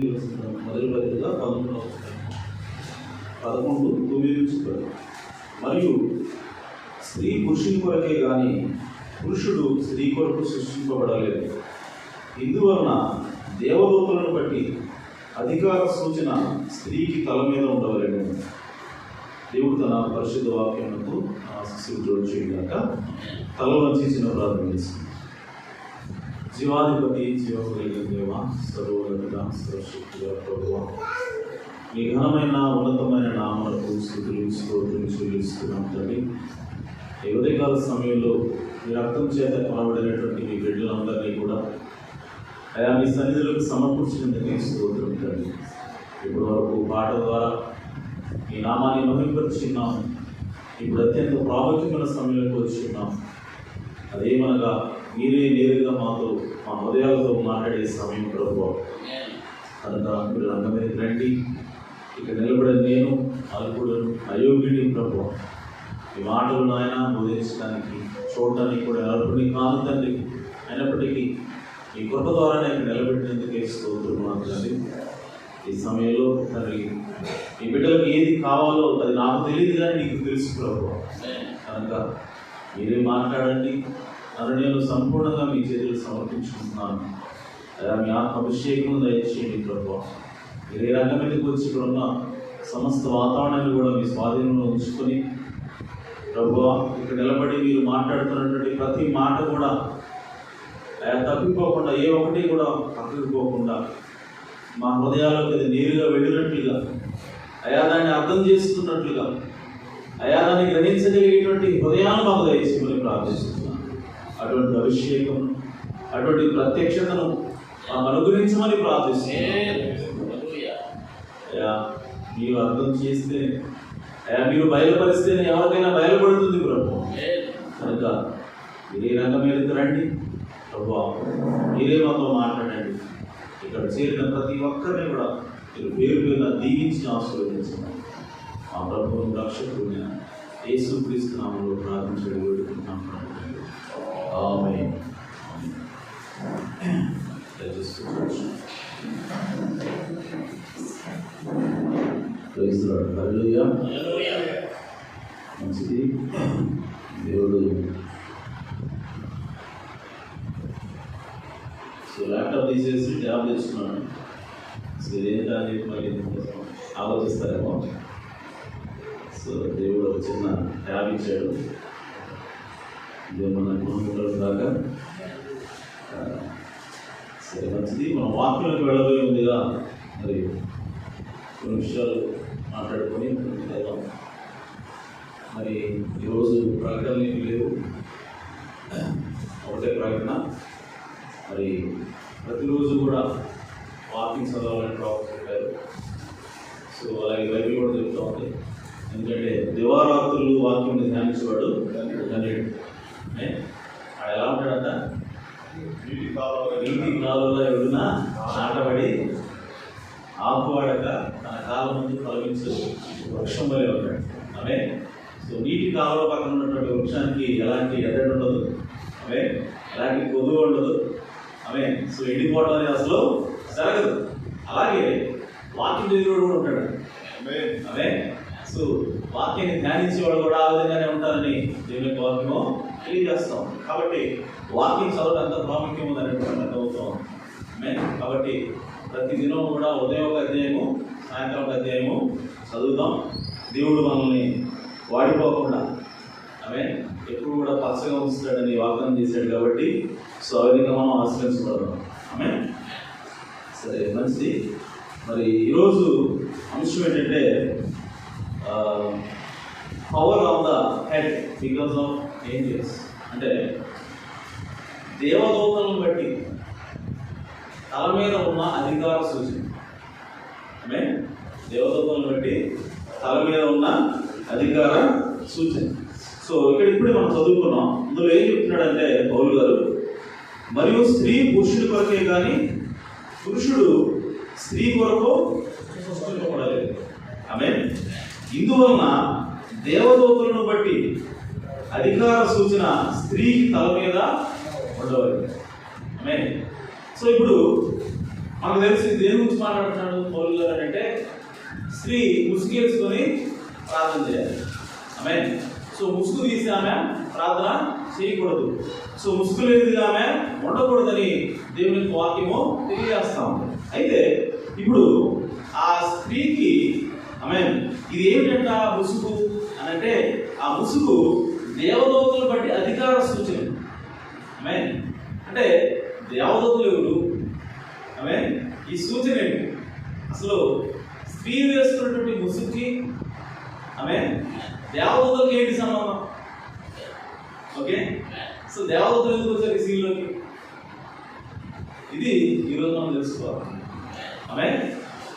మొదటి పత్రిక 11:9-10. మరియు స్త్రీ పురుషుని కొరకే కానీ పురుషుడు స్త్రీ కొరకు సృష్టింపబడలేదు. ఇందువలన దేవదూతలను బట్టి అధికార సూచన స్త్రీకి తల మీద ఉండవలేను. దేవుడు తన పరిశుద్ధ వాక్యములకు శిశువు జోడించాక తల వంచి చిన్న ప్రార్థన చేస్తుంది. జీవాధిపతి, జీవకలిగిన దేవ, సర్వోన్నత సర్వశక్తిగా ప్రభువ, మీ ఘనమైన ఉన్నతమైన నామములకు స్తుతులు స్తోత్రం చెల్లిస్తున్నాం తండ్రి. ఈ ఉదయకాల సమయంలో మీ రక్తం చేత కొనబడినటువంటి మీ బిడ్డలందరినీ కూడా అయా మీ సన్నిధిలోకి సమర్పించినందుకు స్తోత్రం తండ్రి. ఇప్పటి వరకు పాట ద్వారా ఈ నామాన్ని మహిమపరుచున్నాం. ఇప్పుడు అత్యంత ప్రాముఖ్యమైన సమయంలోకి వచ్చున్నాం. అదేమనగా మీరే నేరుగా మాతో మా హృదయాలతో మాట్లాడే సమయం ప్రభువా. కనుక మీరు రంగం మీద రండి. ఇక్కడ నిలబడే నేను అల్పుడను, అయోగ్యుడి ప్రభువా. ఈ మాటలు నాయన బోధించడానికి చూడటానికి కూడా అల్పుడిని కాదు తండ్రి. అయినప్పటికీ ఈ కృప ద్వారానే ఇక్కడ నిలబెట్టినందుకే స్తోత్రం తండ్రి. ఈ సమయంలో తండ్రి ఈ బిడ్డలకు ఏది కావాలో అది నాకు తెలియదు కానీ నీకు తెలుసు ప్రభువా. కనుక మీరే మాట్లాడండి. నన్ను నేను సంపూర్ణంగా మీ చేతులు సమర్పించుకుంటున్నాను. అలా మీ ఆత్మ అభిషేకం దయచేయండి ప్రభువా. మీరు ఏ రంగం మీదకి వచ్చి ఇక్కడ ఉన్న సమస్త వాతావరణాన్ని కూడా మీ స్వాధీనంలో ఉంచుకొని ప్రభువా ఇక్కడ నిలబడి మీరు మాట్లాడుతున్నటువంటి ప్రతి మాట కూడా తప్పిపోకుండా ఏ ఒక్కటి కూడా పక్కకు పోకుండా మా హృదయాలకు అది నేరుగా వెళ్ళినట్లుగా అయా దాన్ని అర్థం చేసుకున్నట్లుగా అయా దాన్ని గ్రహించగలిగేటువంటి హృదయాన్ని మాకు దయచేయమని ప్రార్థిస్తున్నాను. అటువంటి అభిషేకం, అటువంటి ప్రత్యక్షతను మాకు అనుగ్రహించమని ప్రార్థిస్తున్నాను. అయా మీరు అర్థం చేస్తే అయా మీరు బయలుపరిస్తేనే ఎవరికైనా బయలుపడుతుంది ప్రభు. కనుక మీరే రంగం మీదకి రండి ప్రభు. మీరే మాతో మాట్లాడండి. ఇక్కడ చేరిన ప్రతి ఒక్కరిని కూడా మీరు పేరు పేరున దీవించి ఆశీర్వదించండి. మా ప్రభువును రక్షకుడైన యేసుక్రీస్తు నామములో ప్రార్థించడం వేడుకుంటున్నాం. Amen. Praise the lord. Hallelujah. మంచిది. దేవుడు ల్యాప్టాప్ తీసేసి ట్యాబ్ తెచ్చుకున్నాను. ఏంటా అని చెప్పి మళ్ళీ ఆలోచిస్తారేమో. సో దేవుడు ఒక చిన్న ట్యాబ్ ఇచ్చాడు. ఇదే మన కంప్యూటర్ దాకా. సరే మంచిది. మనం వాక్యంలోకి వెళ్ళబోయే ఉందిగా మరి కొన్ని విషయాలు మాట్లాడుకొని వెళ్దాం. మరి ఈరోజు ప్రకటనలు ఏమి లేవు, ఒకటే ప్రకటన. మరి ప్రతిరోజు కూడా వాకింగ్ చదవాలని టాపిక్ చెప్పారు. సో అలాగే బైబిల్ కూడా చెప్తా ఉంది. ఎందుకంటే దివారాత్రులు వాక్యం ధ్యానించేవాడు ధన్యుడు. ఆడ ఎలా ఉంటాడంట, నీటి కాలువలో ఎవడున్నా నాటబడి ఆకువాడక తన కాలం ముందు ఫలించు వృక్షం వలె ఉంటాడు. ఆమె సో నీటి కాలువ పక్కన ఉన్నటువంటి వృక్షానికి ఎలాంటి ఎద్దడి ఉండదు, ఆమె ఎలాంటి కొదువు ఉండదు. ఆమె సో ఎండిపోవడం అనేది అసలు జరగదు. అలాగే వాక్యం చదివేవాడు కూడా ఉంటాడు. ఆమె సో వాక్యాన్ని ధ్యానించేవాడు కూడా ఆ విధంగానే ఉంటారని దేవుని యొక్క వాక్యము తెలియజేస్తాం. కాబట్టి వాక్యం చదవడం ఎంత ప్రాముఖ్యం ఉందనేటువంటి అర్థమవుతాం. కాబట్టి ప్రతి దినం కూడా ఉదయం ఒక అధ్యాయము, సాయంత్రం ఒక అధ్యాయము చదువుతాం. దేవుడు మనల్ని వాడిపోకుండా ఆమె ఎప్పుడు కూడా పచ్చగా ఉంచుతాడని వాగ్దానం చేశాడు. కాబట్టి సో ఆ విధంగా మనం ఆశ్రయించబడదాం. ఆమె సరే మంచిది. మరి ఈరోజు అంశం ఏంటంటే power of the head because of angels. అంటే దేవదూతలను బట్టి తల మీద ఉన్న అధికార సూచన. ఆమె దేవదూతలను బట్టి తల మీద ఉన్న అధికార సూచన. సో ఇక్కడ ఇప్పుడే మనం చదువుకున్నాం. ఇందులో ఏం చెప్తున్నాడంటే పౌలు గారు, మరియు స్త్రీ పురుషుడి కొరకే కానీ పురుషుడు స్త్రీ కొరకు సృష్టింపబడలేదు. ఆమె ఇందువలన దేవదూతలను బట్టి అధికార సూచన స్త్రీకి తల మీద ఉండవాలి. ఆమె సో ఇప్పుడు మనకు తెలిసి దేని గురించి మాట్లాడుతున్నాడు పౌలు గారు అంటే స్త్రీ ముసుగేసుకొని ప్రార్థన చేయాలి. ఆమేన్. సో ముసుగు తీసి ఆమె ప్రార్థన చేయకూడదు. సో ముసుగు లేనిదిగా ఆమె ఉండకూడదని దేవుని వాక్యము తెలియజేస్తా ఉంది. అయితే ఇప్పుడు ఆ స్త్రీకి ఆమేన్ ఇది ఏమిటంట ముసుగు అని అంటే ఆ ముసుగు దేవదూతలను బట్టి అధికార సూచన. ఆమేన్. అంటే దేవదూతలు ఎవరు? ఆమేన్. ఈ సూచన ఏంటి? అసలు స్త్రీ వేసుకున్నటువంటి ముసుగుకి ఆమేన్ దేవదూతలకు ఏంటి సంబంధం? ఓకే, సో దేవదూతలు ఎందుకు వచ్చారు ఈ సీన్లోకి? ఇది ఈరోజు మనం తెలుసుకోవాలి. ఆమేన్.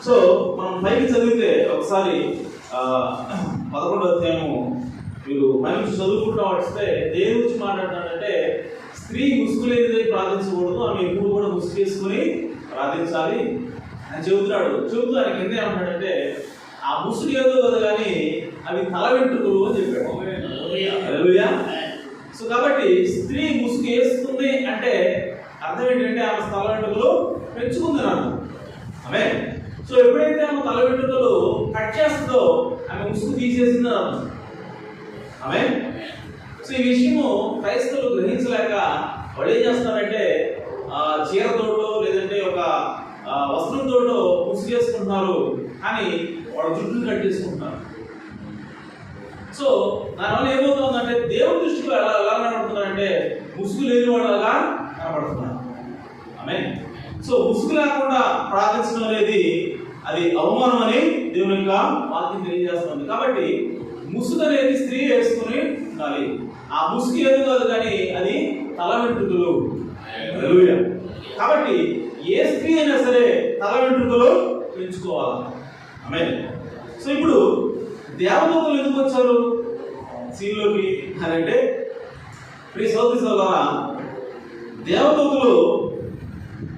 సో మనం పైకి చదివితే ఒకసారి 11వ అధ్యాయము మీరు పైకి చదువుకుంటూ వస్తే దేని గురించి మాట్లాడుతున్నాడంటే స్త్రీ ముసుగు లేనిది ప్రార్థించకూడదు, ఆమె ఎప్పుడు కూడా ముసుగు వేసుకుని ప్రార్థించాలి అని చెబుతూ ఆయన కింద ఏమంటాడంటే ఆ ముసుగు ఏదో కదా కానీ అవి తల వెంట్రుకలు అని చెప్పాడు. హల్లెలూయా. సో కాబట్టి స్త్రీ ముసుగు వేస్తుంది అంటే అర్థం ఏంటంటే ఆమె తల వెంట్రుకలు పెంచుకుంది అన్నమాట. ఆమేన్. సో ఎప్పుడైతే ఆమె తల వెంట్రుకలు కట్ చేస్తుందో ఆమె ముసుగు తీసేసింది అన్నమాట. ఆమేన్. సో ఈ విషయము క్రైస్తవులు గ్రహించలేక వాళ్ళు ఏం చేస్తారంటే చీరతోటో లేదంటే ఒక వస్త్రంతోటో ముసుగు వేసుకుంటున్నారు, కానీ వాళ్ళ జుట్టును కట్ చేసుకుంటున్నారు. సో దానివల్ల ఏమవుతుందంటే దేవుని దృష్టిలో ఎలా కనబడుతున్నారంటే ముసుగు లేని వాళ్ళగా కనబడుతున్నారు. ఆమేన్. సో ముసుగు లేకుండా ప్రార్థించడం అనేది అది అవమానం అని దేవుని యొక్క వాక్యం తెలియజేస్తుంది. కాబట్టి ముసుగు అనేది స్త్రీ వేసుకుని ఉండాలి. ఆ ముసుగు ఏది కాదు కానీ అది తల వెంట్రుకలు. హల్లెలూయా. కాబట్టి ఏ స్త్రీ అయినా సరే తల వెంట్రుకలు పెంచుకోవాలి. ఆమేన్. సో ఇప్పుడు దేవదూతలు ఎందుకు వచ్చారు సీన్లోకి అని అంటే ప్రియ సోదరి సోదరా, దేవదూతలు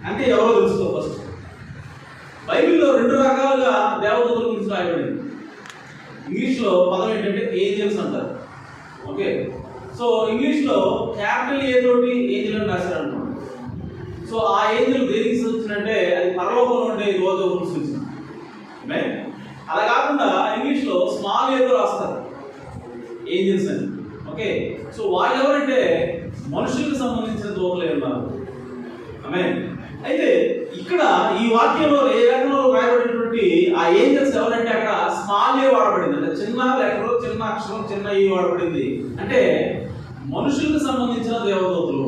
అంటే ఎవరో తెలుసుకో. ఫస్ట్ బైబిల్లో 2 రకాలుగా దేవదూతల గురించి రాయబడింది. ఇంగ్లీష్లో పదం ఏంటంటే ఏంజల్స్ అంటారు. ఓకే, సో ఇంగ్లీష్లో క్యాపిటల్ ఏ తోటి ఏంజల్ అని రాశారు అనుకోండి. సో ఆ ఏంజల్ దేనికి సూచించినంటే అది పరలోకంలో ఉండే దేవదూతలకు సూచన. అలా కాకుండా ఇంగ్లీష్లో స్మాల్ ఏదో రాస్తారు ఏంజల్స్ అని. ఓకే, సో వాళ్ళు ఎవరంటే మనుషులకు సంబంధించిన దూతలు ఉన్నారు. ఆమేన్. అయితే ఇక్కడ ఈ వాక్యంలో ఏ రకంలో రాయబడినటువంటి ఆ ఏంజల్స్ ఎవరంటే అక్కడ స్మాల్ ఏ వాడబడింది, అంటే చిన్న లెటరు, చిన్న అక్షరం, చిన్న ఈ వాడబడింది. అంటే మనుషులకు సంబంధించిన దేవదూతలు,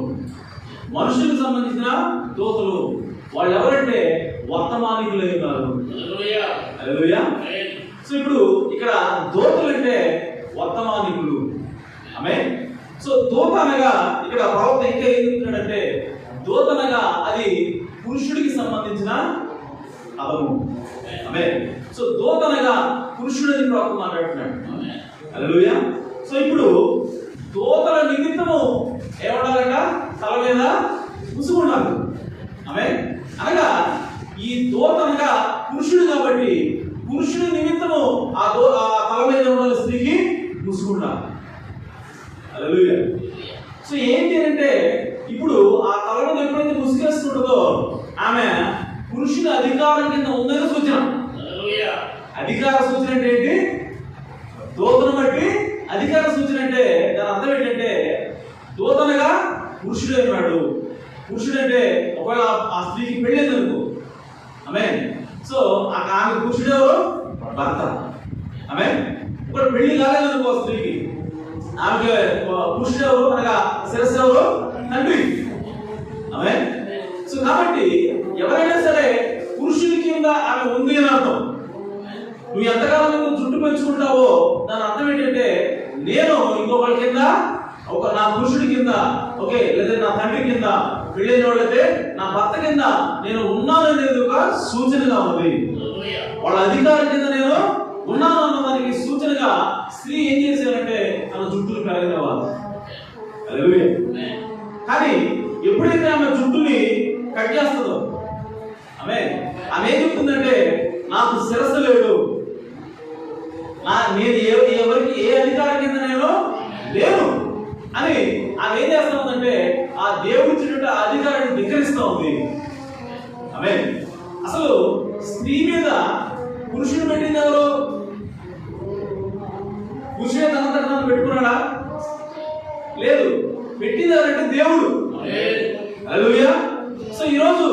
మనుషులకు సంబంధించిన దూతలు. వాళ్ళు ఎవరంటే వర్తమానికులు ఉన్నారు. హల్లెలూయా. సో ఇప్పుడు ఇక్కడ దూతలు అంటే వర్తమానికులు. ఆమేన్. సో దూత అనగా ఇక్కడ ప్రవక్త ఇంకా ఏం చెప్తున్నాడంటే దూత అనగా అది పురుషుడికి సంబంధించిన పదము. ఆమేన్. సో దూత అనగా పురుషుడని ప్రవక్త మాట్లాడుతున్నాడు. హల్లెలూయా. సో ఇప్పుడు దూతల నిమిత్తము ఏమంటారట? తల మీద ముసుగు ఉండాలి. ఆమేన్. అనగా ఈ దూత అనగా పురుషుడు కాబట్టి పురుషుడి నిమిత్తము ఆ తల మీద ఉన్న స్త్రీకి ముసుగు ఉండాలి. హల్లెలూయా. సో ఏంటి అంటే ఇప్పుడు ఆ తల మీద ఎప్పుడైతే ముసుగేస్తుంటుందో ఆమె పురుషుని అధికారం కింద ఉందని సూచన. అధికార సూచన అంటే ఏంటి? దూతను బట్టి అధికార సూచన అంటే దాని అర్థం ఏంటంటే దూతనగా పురుషుడు అన్నాడు. పురుషుడు అంటే ఒకవేళ ఆ స్త్రీకి పెళ్ళేది అనుకో. ఆమేన్. సో ఆమె పురుషుడు ఎవరు? భర్త. ఆమేన్. ఒక పెళ్లి కాలేదనుకో స్త్రీకి, ఆమెకి పురుషుడు ఎవరు అనగా శిరస్సు ఎవరు? తండ్రి. ఆమేన్. సో కాబట్టి ఎవరైనా సరే పురుషుడి కింద ఆమె ఉంది అని అర్థం. నువ్వు ఎంతకాలం నువ్వు జుట్టు పెంచుకుంటావో దాని అర్థం ఏంటంటే నేను ఇంకొకరి కింద, ఒక నా పురుషుడి కింద, ఓకే, లేదా నా తండ్రి కింద, పెళ్ళైన వాళ్ళైతే నా భర్త కింద నేను ఉన్నాననేది ఒక సూచనగా ఉంది. వాళ్ళ అధికారం కింద నేను ఉన్నాను అన్నదానికి సూచనగా స్త్రీ ఏం చేశారంటే తన జుట్టును పెరగనివ్వాలి. హల్లెలూయా. కానీ ఎప్పుడైతే ఆమె జుట్టుని కట్ చేస్తుందో ఆమె ఏం చెప్తుందంటే నాకు శిరస్సు లేదు, నేను ఎవరికి ఏ అధికారం కింద నేను లేను అని ఆమె ఏం చేస్తా ఉందంటే ఆ దేవుడి అధికారాన్ని ధిక్కరిస్తూ ఉంది. ఆమేన్. స్త్రీ మీద పురుషుడు పెట్టింది ఎవరు? పురుషుడే తనంతట తాను పెట్టుకున్నాడా? లేదు. పెట్టింది ఎవరంటే దేవుడు. హల్లెలూయా. సో ఈరోజు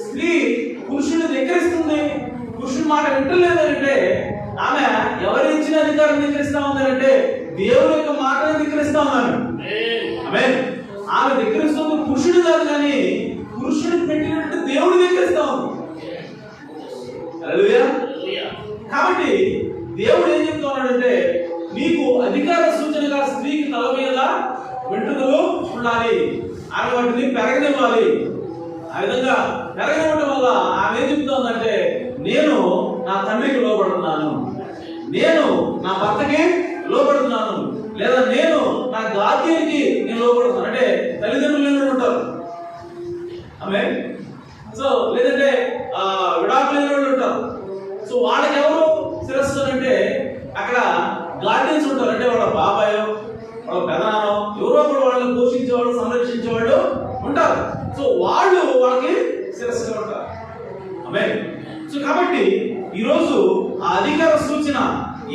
స్త్రీ పురుషుడిని ధిక్కరిస్తుంది, పురుషుడి మాట వింటలేదంటే ఆమె ఎవరు ఇచ్చిన అధికారం ధిక్కరిస్తా ఉందంటే దేవుని యొక్క మాటను ధిక్కరిస్తా ఉన్నాను. ఆమె ధిక్కరిస్తుంది పురుషుడు కాదు, కానీ పురుషుడికి పెట్టినట్టు దేవుడు ధిక్కరిస్తా ఉంది. హల్లెలూయా. కాబట్టి దేవుడు ఏం చెప్తా ఉన్నాడంటే నీకు అధికార సూచనగా స్త్రీకి తల మీద వెంట్రుకలు ఉండాలి, ఆమె వాటిని పెరగనివ్వాలి. ఆ విధంగా పెరగనివ్వడం వల్ల ఆమె ఏం చెప్తోందంటే నేను నా తండ్రికి లోబడుతున్నాను, నేను నా భర్తకి లోబడుతున్నాను, లేదా నేను నా గార్డియన్కి నేను లోబడుతున్నాను. అంటే తల్లిదండ్రులు ఉంటారు ఆమె, సో లేదంటే విడాకులు లేని వాళ్ళు ఉంటారు. సో వాళ్ళకి ఎవరు శిరస్సు అంటే అక్కడ గార్డియన్స్ ఉంటారు. అంటే వాళ్ళ బాబాయో వాళ్ళ పెదనానో ఎవరో ఒకరు వాళ్ళని పోషించేవాళ్ళు సంరక్షించేవాళ్ళు ఉంటారు. సో వాళ్ళు వాళ్ళకి శిరస్సుగా ఉంటారు. ఆమె. సో కాబట్టి ఈరోజు ఆ అధికార సూచన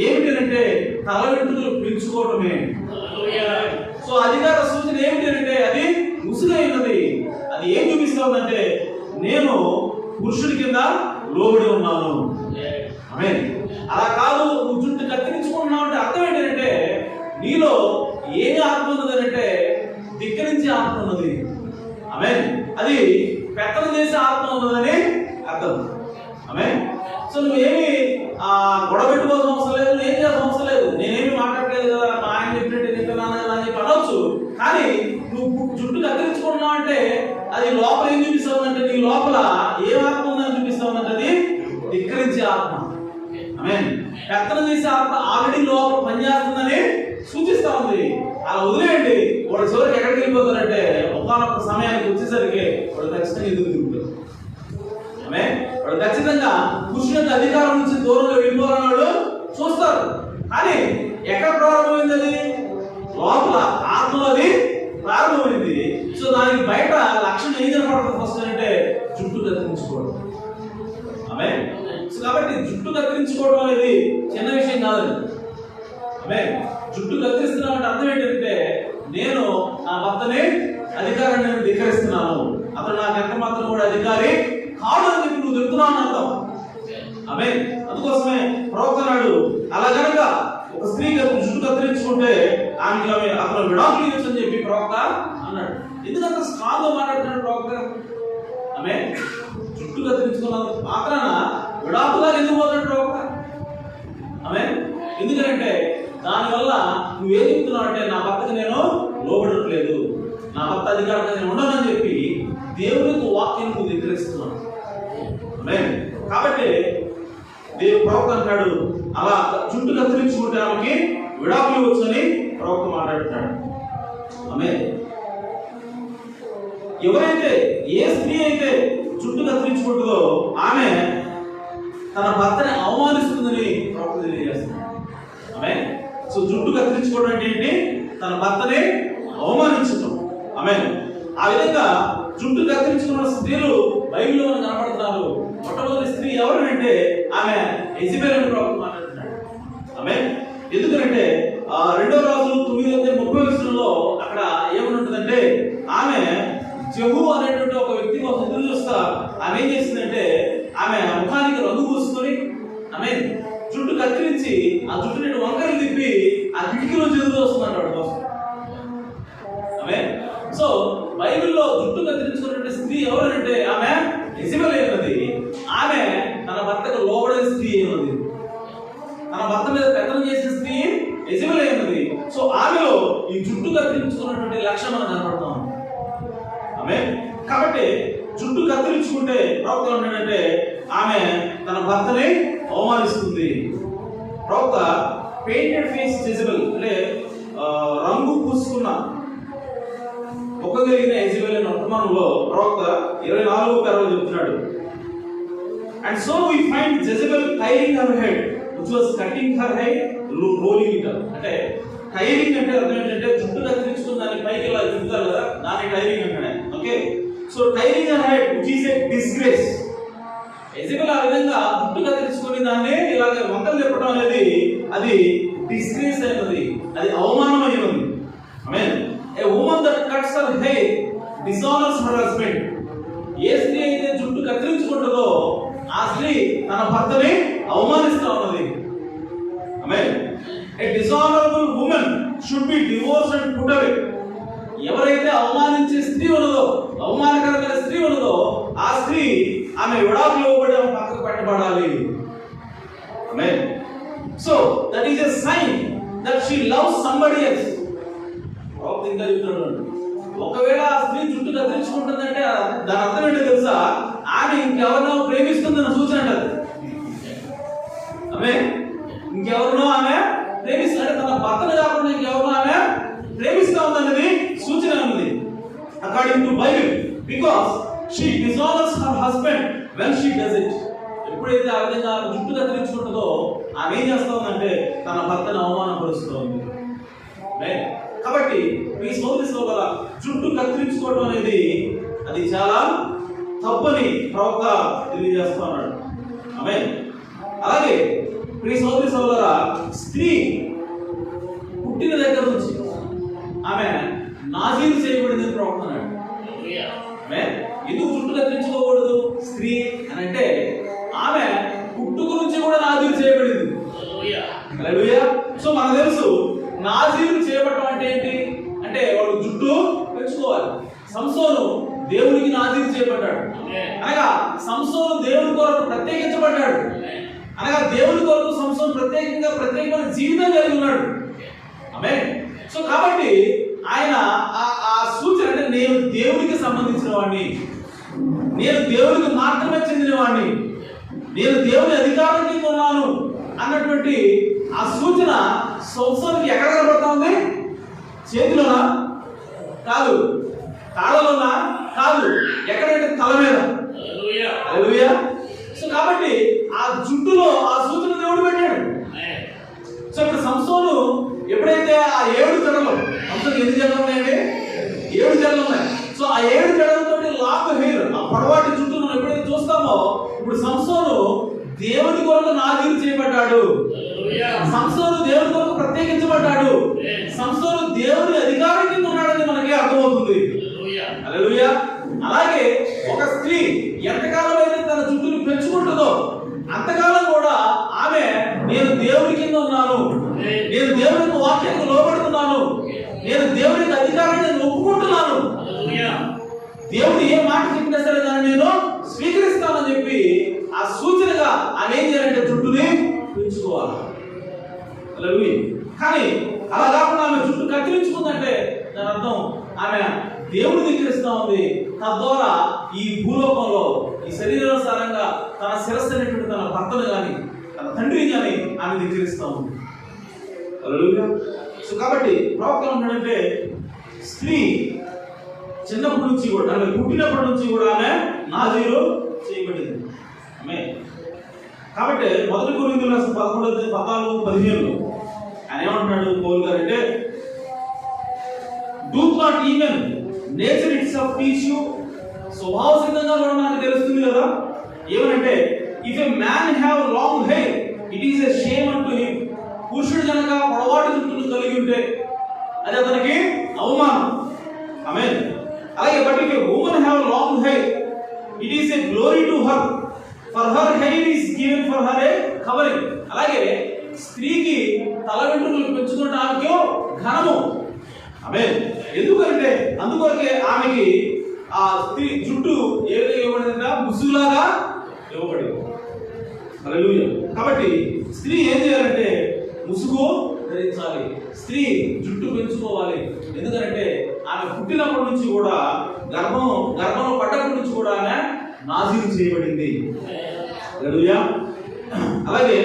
ఏమిటంటే తల వెంట్రుకలు పెంచుకోవటమే. సో అధికార సూచన ఏమిటంటే అది ముసుగైనది. అది ఏం చూపిస్తా ఉందంటే నేను పురుషుడి కింద లోబడి ఉన్నాను. ఆమె. అలా కాదు, నువ్వు జుట్టు కత్తిరించుకుంటున్నావు అంటే అర్థం ఏంటంటే నీలో ఏమి ఆత్మ ఉన్నదంటే ధిక్కరించే ఆత్మ ఉన్నది. ఆమె. అది పెత్తనం చేసే ఆత్మ ఉన్నదని అర్థం. ఆమె. సో నువ్వేమి గొడవ పెట్టుకోవాల్సిన అవసరం లేదు, ఏం చేయాల్సిన అవసరం లేదు. నేనేమి మాట్లాడలేదు కదా, మా ఆయన చెప్పినట్టు తింటున్నాను కదా అని చెప్పి అనొచ్చు. కానీ నువ్వు జుట్టు కత్తిరించుకుంటున్నావు అంటే అది లోపల ఏం చూపిస్తావు అంటే నీ లోపల ఏ ఆత్మ ఉందని చూపిస్తావు అంటే అది ధిక్కరించే ఆత్మ. ఆమె. పెత్తనం చేసే ఆత్మ ఆల్రెడీ లోపల పనిచేస్తుందని సూచిస్తా ఉంది. అలా వదిలేయండి, వాడు చివరికి ఎక్కడికి వెళ్ళిపోతారంటే ఒకనొక సమయానికి వచ్చేసరికి వాడు ఖచ్చితంగా ఎదురు తిరుగుతారు. ఆమె. వాడు ఖచ్చితంగా పురుషుని అధికారం నుంచి దూరంగా వెళ్ళిపోవాలని వాడు చూస్తారు. కానీ ఎక్కడ ప్రారంభమైంది? అది లోపల ఆత్మలో అది ప్రారంభమైంది. సో దానికి బయట లక్షణం ఏం కనపడుతుంది ఫస్ట్ అంటే జుట్టు కత్తిరించుకోవడం. ఆమె. సో కాబట్టి జుట్టు కత్తిరించుకోవడం అనేది చిన్న విషయం కాదండి. ఆమె. జుట్టు కత్తిరిస్తున్నాం అంటే అర్థం ఏంటంటే నేను నా భర్తని అధికారాన్ని నేను ధిక్కరిస్తున్నాను, అతను నాకు ఎంత మాత్రం కూడా అధికారి కాదు అని చెప్పి నువ్వు చెప్తున్నావు అని అర్థం. ఆమె. అందుకోసమే ప్రవక్త నాడు అలా కనుక ఒక స్త్రీ జుట్టు కత్తిరించుకుంటే ఆమె అతను విడాకులు ఇవ్వచ్చు అని చెప్పి ప్రవక్త అన్నాడు. ఎందుకంత స్ట్రాంగ్ గా మాట్లాడుతున్నాడు ప్రవక్త. ఆమె. జుట్టు కత్తిరించుకున్న మాత్రాన విడాకుగా ఎందుకు పోతున్నాడు ప్రవక్త? ఆమె. ఎందుకంటే దానివల్ల నువ్వేం చెప్తున్నావు అంటే నా భర్తకి నేను లోబడట్లేదు, నా భర్త అధికారంగా నేను ఉండనని చెప్పి దేవుని యొక్క వాక్యం నువ్వు ధిక్కరిస్తున్నావు. ఆమె. కాబట్టి దేవుడు ప్రవక్త అంటాడు అలా జుట్టు కత్తిరించుకుంటే ఆమెకి విడాకులు వచ్చని ప్రవక్త మాట్లాడుతున్నాడు. ఆమె. ఎవరైతే ఏ స్త్రీ అయితే జుట్టు కత్తిరించుకుంటుందో ఆమె తన భర్తని అవమానిస్తుందని ప్రవక్త తెలియజేస్తున్నాడు. ఆమె. సో జుట్టు కత్తిరించుకోవడం అంటే ఏంటి? తన భర్తని అవమానించడం. ఆమె. ఆ విధంగా జుట్టు కత్తిరించుకున్న స్త్రీలు బైబిల్లో కనపడుతున్నారు. మొట్టమొదటి స్త్రీ ఎవరంటే ఆమె యెజబెల్ అని ప్రవక్త మాట్లాడుతున్నాడు. ఆమె. ఎందుకంటే 2వ రాజులు 9:30 అక్కడ ఏమని ఉంటుందంటే ఆమె జహు అనేటువంటి ఒక వ్యక్తి కోసం ఎదురు చూస్తా ఆమె ఏం చేసిందంటే ఆమె ముఖానికి రంగు పూసుకొని ఆమె జుట్టు కత్తిరించి ఆ జుట్టు వంకరలు తిప్పి ఆ కిటికీలో ఎదురు వస్తుందంట వాడి కోసం. ఆమె. సో బైబిల్లో జుట్టు కత్తిరించుకున్నటువంటి స్త్రీ ఎవరంటే ఆమె యెజబెల్ అయినది. ఆమె తన భర్తకు లోబడే స్త్రీ అయినది, తన భర్త మీద పెత్తనం చేసిన స్త్రీ యెజబెల్ అయినది. సో ఆమెలో ఈ జుట్టు కత్తిరించుకున్నటువంటి లక్షణం మనకు కనపడుతుంది. ఆమె. కాబట్టి జుట్టు కత్తిరించుకుంటే ప్రవక్త ఏంటంటే ఆమె తన భర్తని అవమానిస్తుంది. ప్రవక్త పెయింటెడ్ ఫేస్ యెజబెల్ అంటే రంగు పూసుకున్న ఒక్కగలిగిన యెజబెల్ అనే వర్తమానంలో ప్రవక్త 24:20 చెప్తున్నాడు. And so we find Jezebel tying her head, which was cutting her hair, rolling it up. అంటే టైరింగ్ అంటే అర్థం ఏంటంటే జుట్టు కత్తిరించుకుని దాని పైకి ఇలా తిప్పుతారు కదా, దాన్ని టైరింగ్ అంటాడు. Okay. So tiring her head, which is a disgrace. Jezebel ఆ విధంగా జుట్టు కత్తిరించుకొని దాన్ని ఇలాగ వంకలు తిప్పడం అనేది అది డిస్గ్రేస్ అయినది, అది అవమానమైనది. Amen. A woman that cuts her hair dishonours her husband. ఏ స్త్రీ అయితే జుట్టు కత్తిరించుకుంటుందో ఆ స్త్రీ తన భర్తని అవమానిస్తూ ఉన్నది. Amen. A dishonourable woman should be divorced and put away. ఎవరైతే అవమానించే స్త్రీ ఉన్నదో, అవమానకరమైన స్త్రీ ఉన్నదో ఆ స్త్రీ ఆమె విడాకులు ఇవ్వబడి పక్కకు పెట్టబడాలి. Amen. So that is a sign that she loves somebody else. ఇంకా చెప్తున్నాడు, ఒకవేళ ఆ స్త్రీ జుట్టు కత్తిరించుకుంటుందంటే దాని అర్థం ఏంటో తెలుసా? ఆమె ఇంకెవరినో ప్రేమిస్తుందన్న సూచన అంటారు. ఆమె ఇంకెవరినో ఆమె ప్రేమిస్తుంది, తన భర్తను కాకుండా ఇంకెవరినో ఆమె ప్రేమిస్తా ఉందన్నది సూచన ఉన్నది according to Bible. Because she dishonours her husband when she does it. ఎప్పుడైతే ఆ విధంగా జుట్టు కత్తిరించుకుంటుందో ఆమె ఏం చేస్తా ఉందంటే తన భర్తను అవమానపరుస్తూ ఉంది. కాబట్టి ఈ సోదరిలో గల జుట్టు కత్తిరించుకోవడం అనేది అది చాలా తప్పని ప్రవక్త తెలియజేస్తా ఉన్నాడు. ఆమేన్. అలాగే ఈ సోదరి సోదర స్త్రీ పుట్టిన దగ్గర నుంచి ఆమె నాజీరు చేయబడింది ప్రవక్త అన్నాడు. ఎందుకు జుట్టు కత్తిరించుకోకూడదు స్త్రీ అని అంటే ఆమె పుట్టుక నుంచి కూడా నాజీరు చేయబడింది. హల్లెలూయా. సో మనకు తెలుసు నాజీరు చేయబడటం అంటే ఏంటి అంటే వాడు జుట్టు పెంచుకోవాలి. సంసోను దేవునికి నాజీరు చేయబడ్డాడు, అనగా సంసోను దేవుని కొరకు ప్రత్యేకించబడ్డాడు, అనగా దేవుని కొరకు సంసోను ప్రత్యేకమైన జీవితం కలిగి ఉన్నాడు. ఆమేన్. సో కాబట్టి ఆయన ఆ సూచన అంటే నేను దేవునికి సంబంధించిన వాడిని, నేను దేవునికి మాత్రమే చెందిన వాడిని, నేను దేవుని అధికారం కింద ఉన్నాను అన్నటువంటి ఆ సూచన సంసోనుకి ఎక్కడ కనబడతా ఉంది? చేతిలోనా? కాదు. కాళ్ళలోనా? కాదు. ఎక్కడంటే తల మీద. హల్లెలూయా. సో కాబట్టి ఆ జుట్టులో ఆ సూచన దేవుడు పెట్టాడు. సో ఇప్పుడు సంసోను ఎప్పుడైతే ఆ 7 జడలు, సంసోను ఎన్ని జడలు ఉన్నాయండి? 7 జడలు ఉన్నాయి. సో ఆ 7 జడలతో లాంగ్ హెయిర్, ఆ పొడవాటి జుట్టు మనం ఎప్పుడైతే చూస్తామో ఇప్పుడు సంసోను దేవుని కొరకు నాజీరు చేయబడ్డాడు. సంసోను దేవుని కొరకు ప్రత్యేకించబడ్డాడు. సంసోను దేవుని అధికారం కింద ఉన్నాడని మనకి అర్థమవుతుంది. హల్లెలూయా. అలాగే ఒక స్త్రీ ఎంతకాలం అయితే తన జుట్టును పెంచుకుంటుందో అంతకాలం కూడా ఆమె నేను దేవుని కింద ఉన్నాను, నేను దేవునికి వాక్యానికి లోబడుతున్నాను, నేను దేవునికి అధికారాన్ని నేను ఒప్పుకుంటున్నాను, దేవుడు ఏ మాట చెప్పినా సరే దాన్ని నేను స్వీకరిస్తానని చెప్పి ఆ సూచనగా ఆమె ఏం చేయాలంటే జుట్టుని పెంచుకోవాలి. హల్లెలూయా. కానీ అలా కాకుండా ఆమె జుట్టు కత్తిరించుకుందంటే దాని అర్థం ఆమె దేవుడు ధిక్కరిస్తా ఉంది. తద్వారా ఈ భూలోకంలో ఈ శరీరానుసారంగా తన శిరస్సు అనేటువంటి తన భర్తను కానీ తన తండ్రిని కానీ ఆమె ధిక్కరిస్తా ఉంది. హల్లెలూయా. సో కాబట్టి ప్రవక్త ఉన్నాడంటే స్త్రీ చిన్నప్పటి నుంచి కూడా ఆమె పుట్టినప్పటి నుంచి కూడా ఆమె నాజీరు చేయబడింది. ఆమె కాబట్టి 1 కొరింథీయుల 11:14-15 ఆయన ఏమంటున్నాడు పౌలు గారు అంటే doth not even nature itself teach you. స్వభావ సిద్ధంగా కూడా మనకు తెలుస్తుంది కదా ఏమనంటే if a man have long hair it is a shame unto him. పురుషుడు కనుక పొడవాటి జుట్టును కలిగి ఉంటే అది అతనికి అవమానం. ఆమేన్. అలాగే but if a woman have long hair it is a glory to her for her hair is given for her A covering. అలాగే స్త్రీకి తల వెంట్రుకలు పెంచుకుంటే ఆమెకి ఘనము. ఆమేన్. ఎందుకంటే అందుకొరకే ఆమెకి ఆ స్త్రీ జుట్టు ఏ విధంగా ఇవ్వబడిందంటే ముసుగులాగా ఇవ్వబడింది. హల్లెలూయా. కాబట్టి స్త్రీ ఏం చేయాలంటే ముసుగు ధరించాలి, స్త్రీ జుట్టు పెంచుకోవాలి. ఎందుకంటే ఆమె పుట్టినప్పటి నుంచి కూడా గర్భంలో పడ్డప్పటి నుంచి కూడా ఆమె నాజీరు చేయబడింది. హల్లెలూయా. అలాగే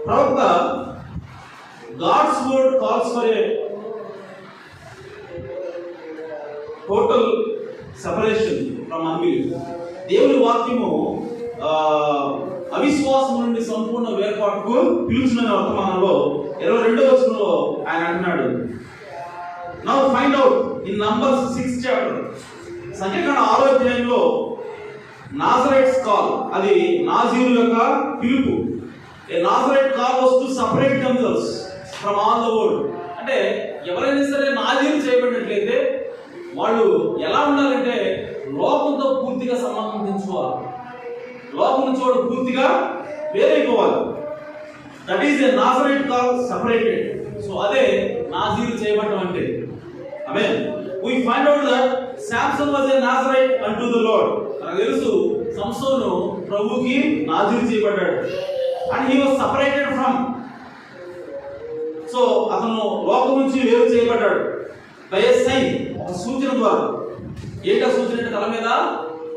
ప్రవక్త God's word calls for a total separation from unbelief. దేవుని వాక్యము అవిశ్వాసం నుండి సంపూర్ణ వేర్పాటుకు పిలుచున్న వర్తమానంలో 22వ వచనంలో ఆయన అంటున్నాడు, now find out in numbers 6 chapter, సంఖ్యాకాండం 6వ అధ్యాయంలో నాజరైట్స్ కాల్, అది నాజీరు యొక్క పిలుపు. A Nazarite call was to separate themselves from all the world. అంటే ఎవరైనా సరే నాజీరు చేయబడినట్లయితే వాళ్ళు ఎలా ఉండాలంటే లోకంతో పూర్తిగా సంబంధం తెంచుకోవాలి, లోకం నుంచి వాడు పూర్తిగా వేరైపోవాలి. That is a Nazarite call separated. So అదే నాజీరు చేయబడటం అంటే. ఆమేన్. We find out that Samson was a Nazarite unto the Lord. మనకు తెలుసు సంసోను ప్రభువుకి నాజీరు చేయబడ్డాడు. And he was separated from, so అతను లోకం నుంచి వేరు చేయబడ్డాడు by a sign, ఒక సూచన ద్వారా. ఏంటా సూచన అంటే తల మీద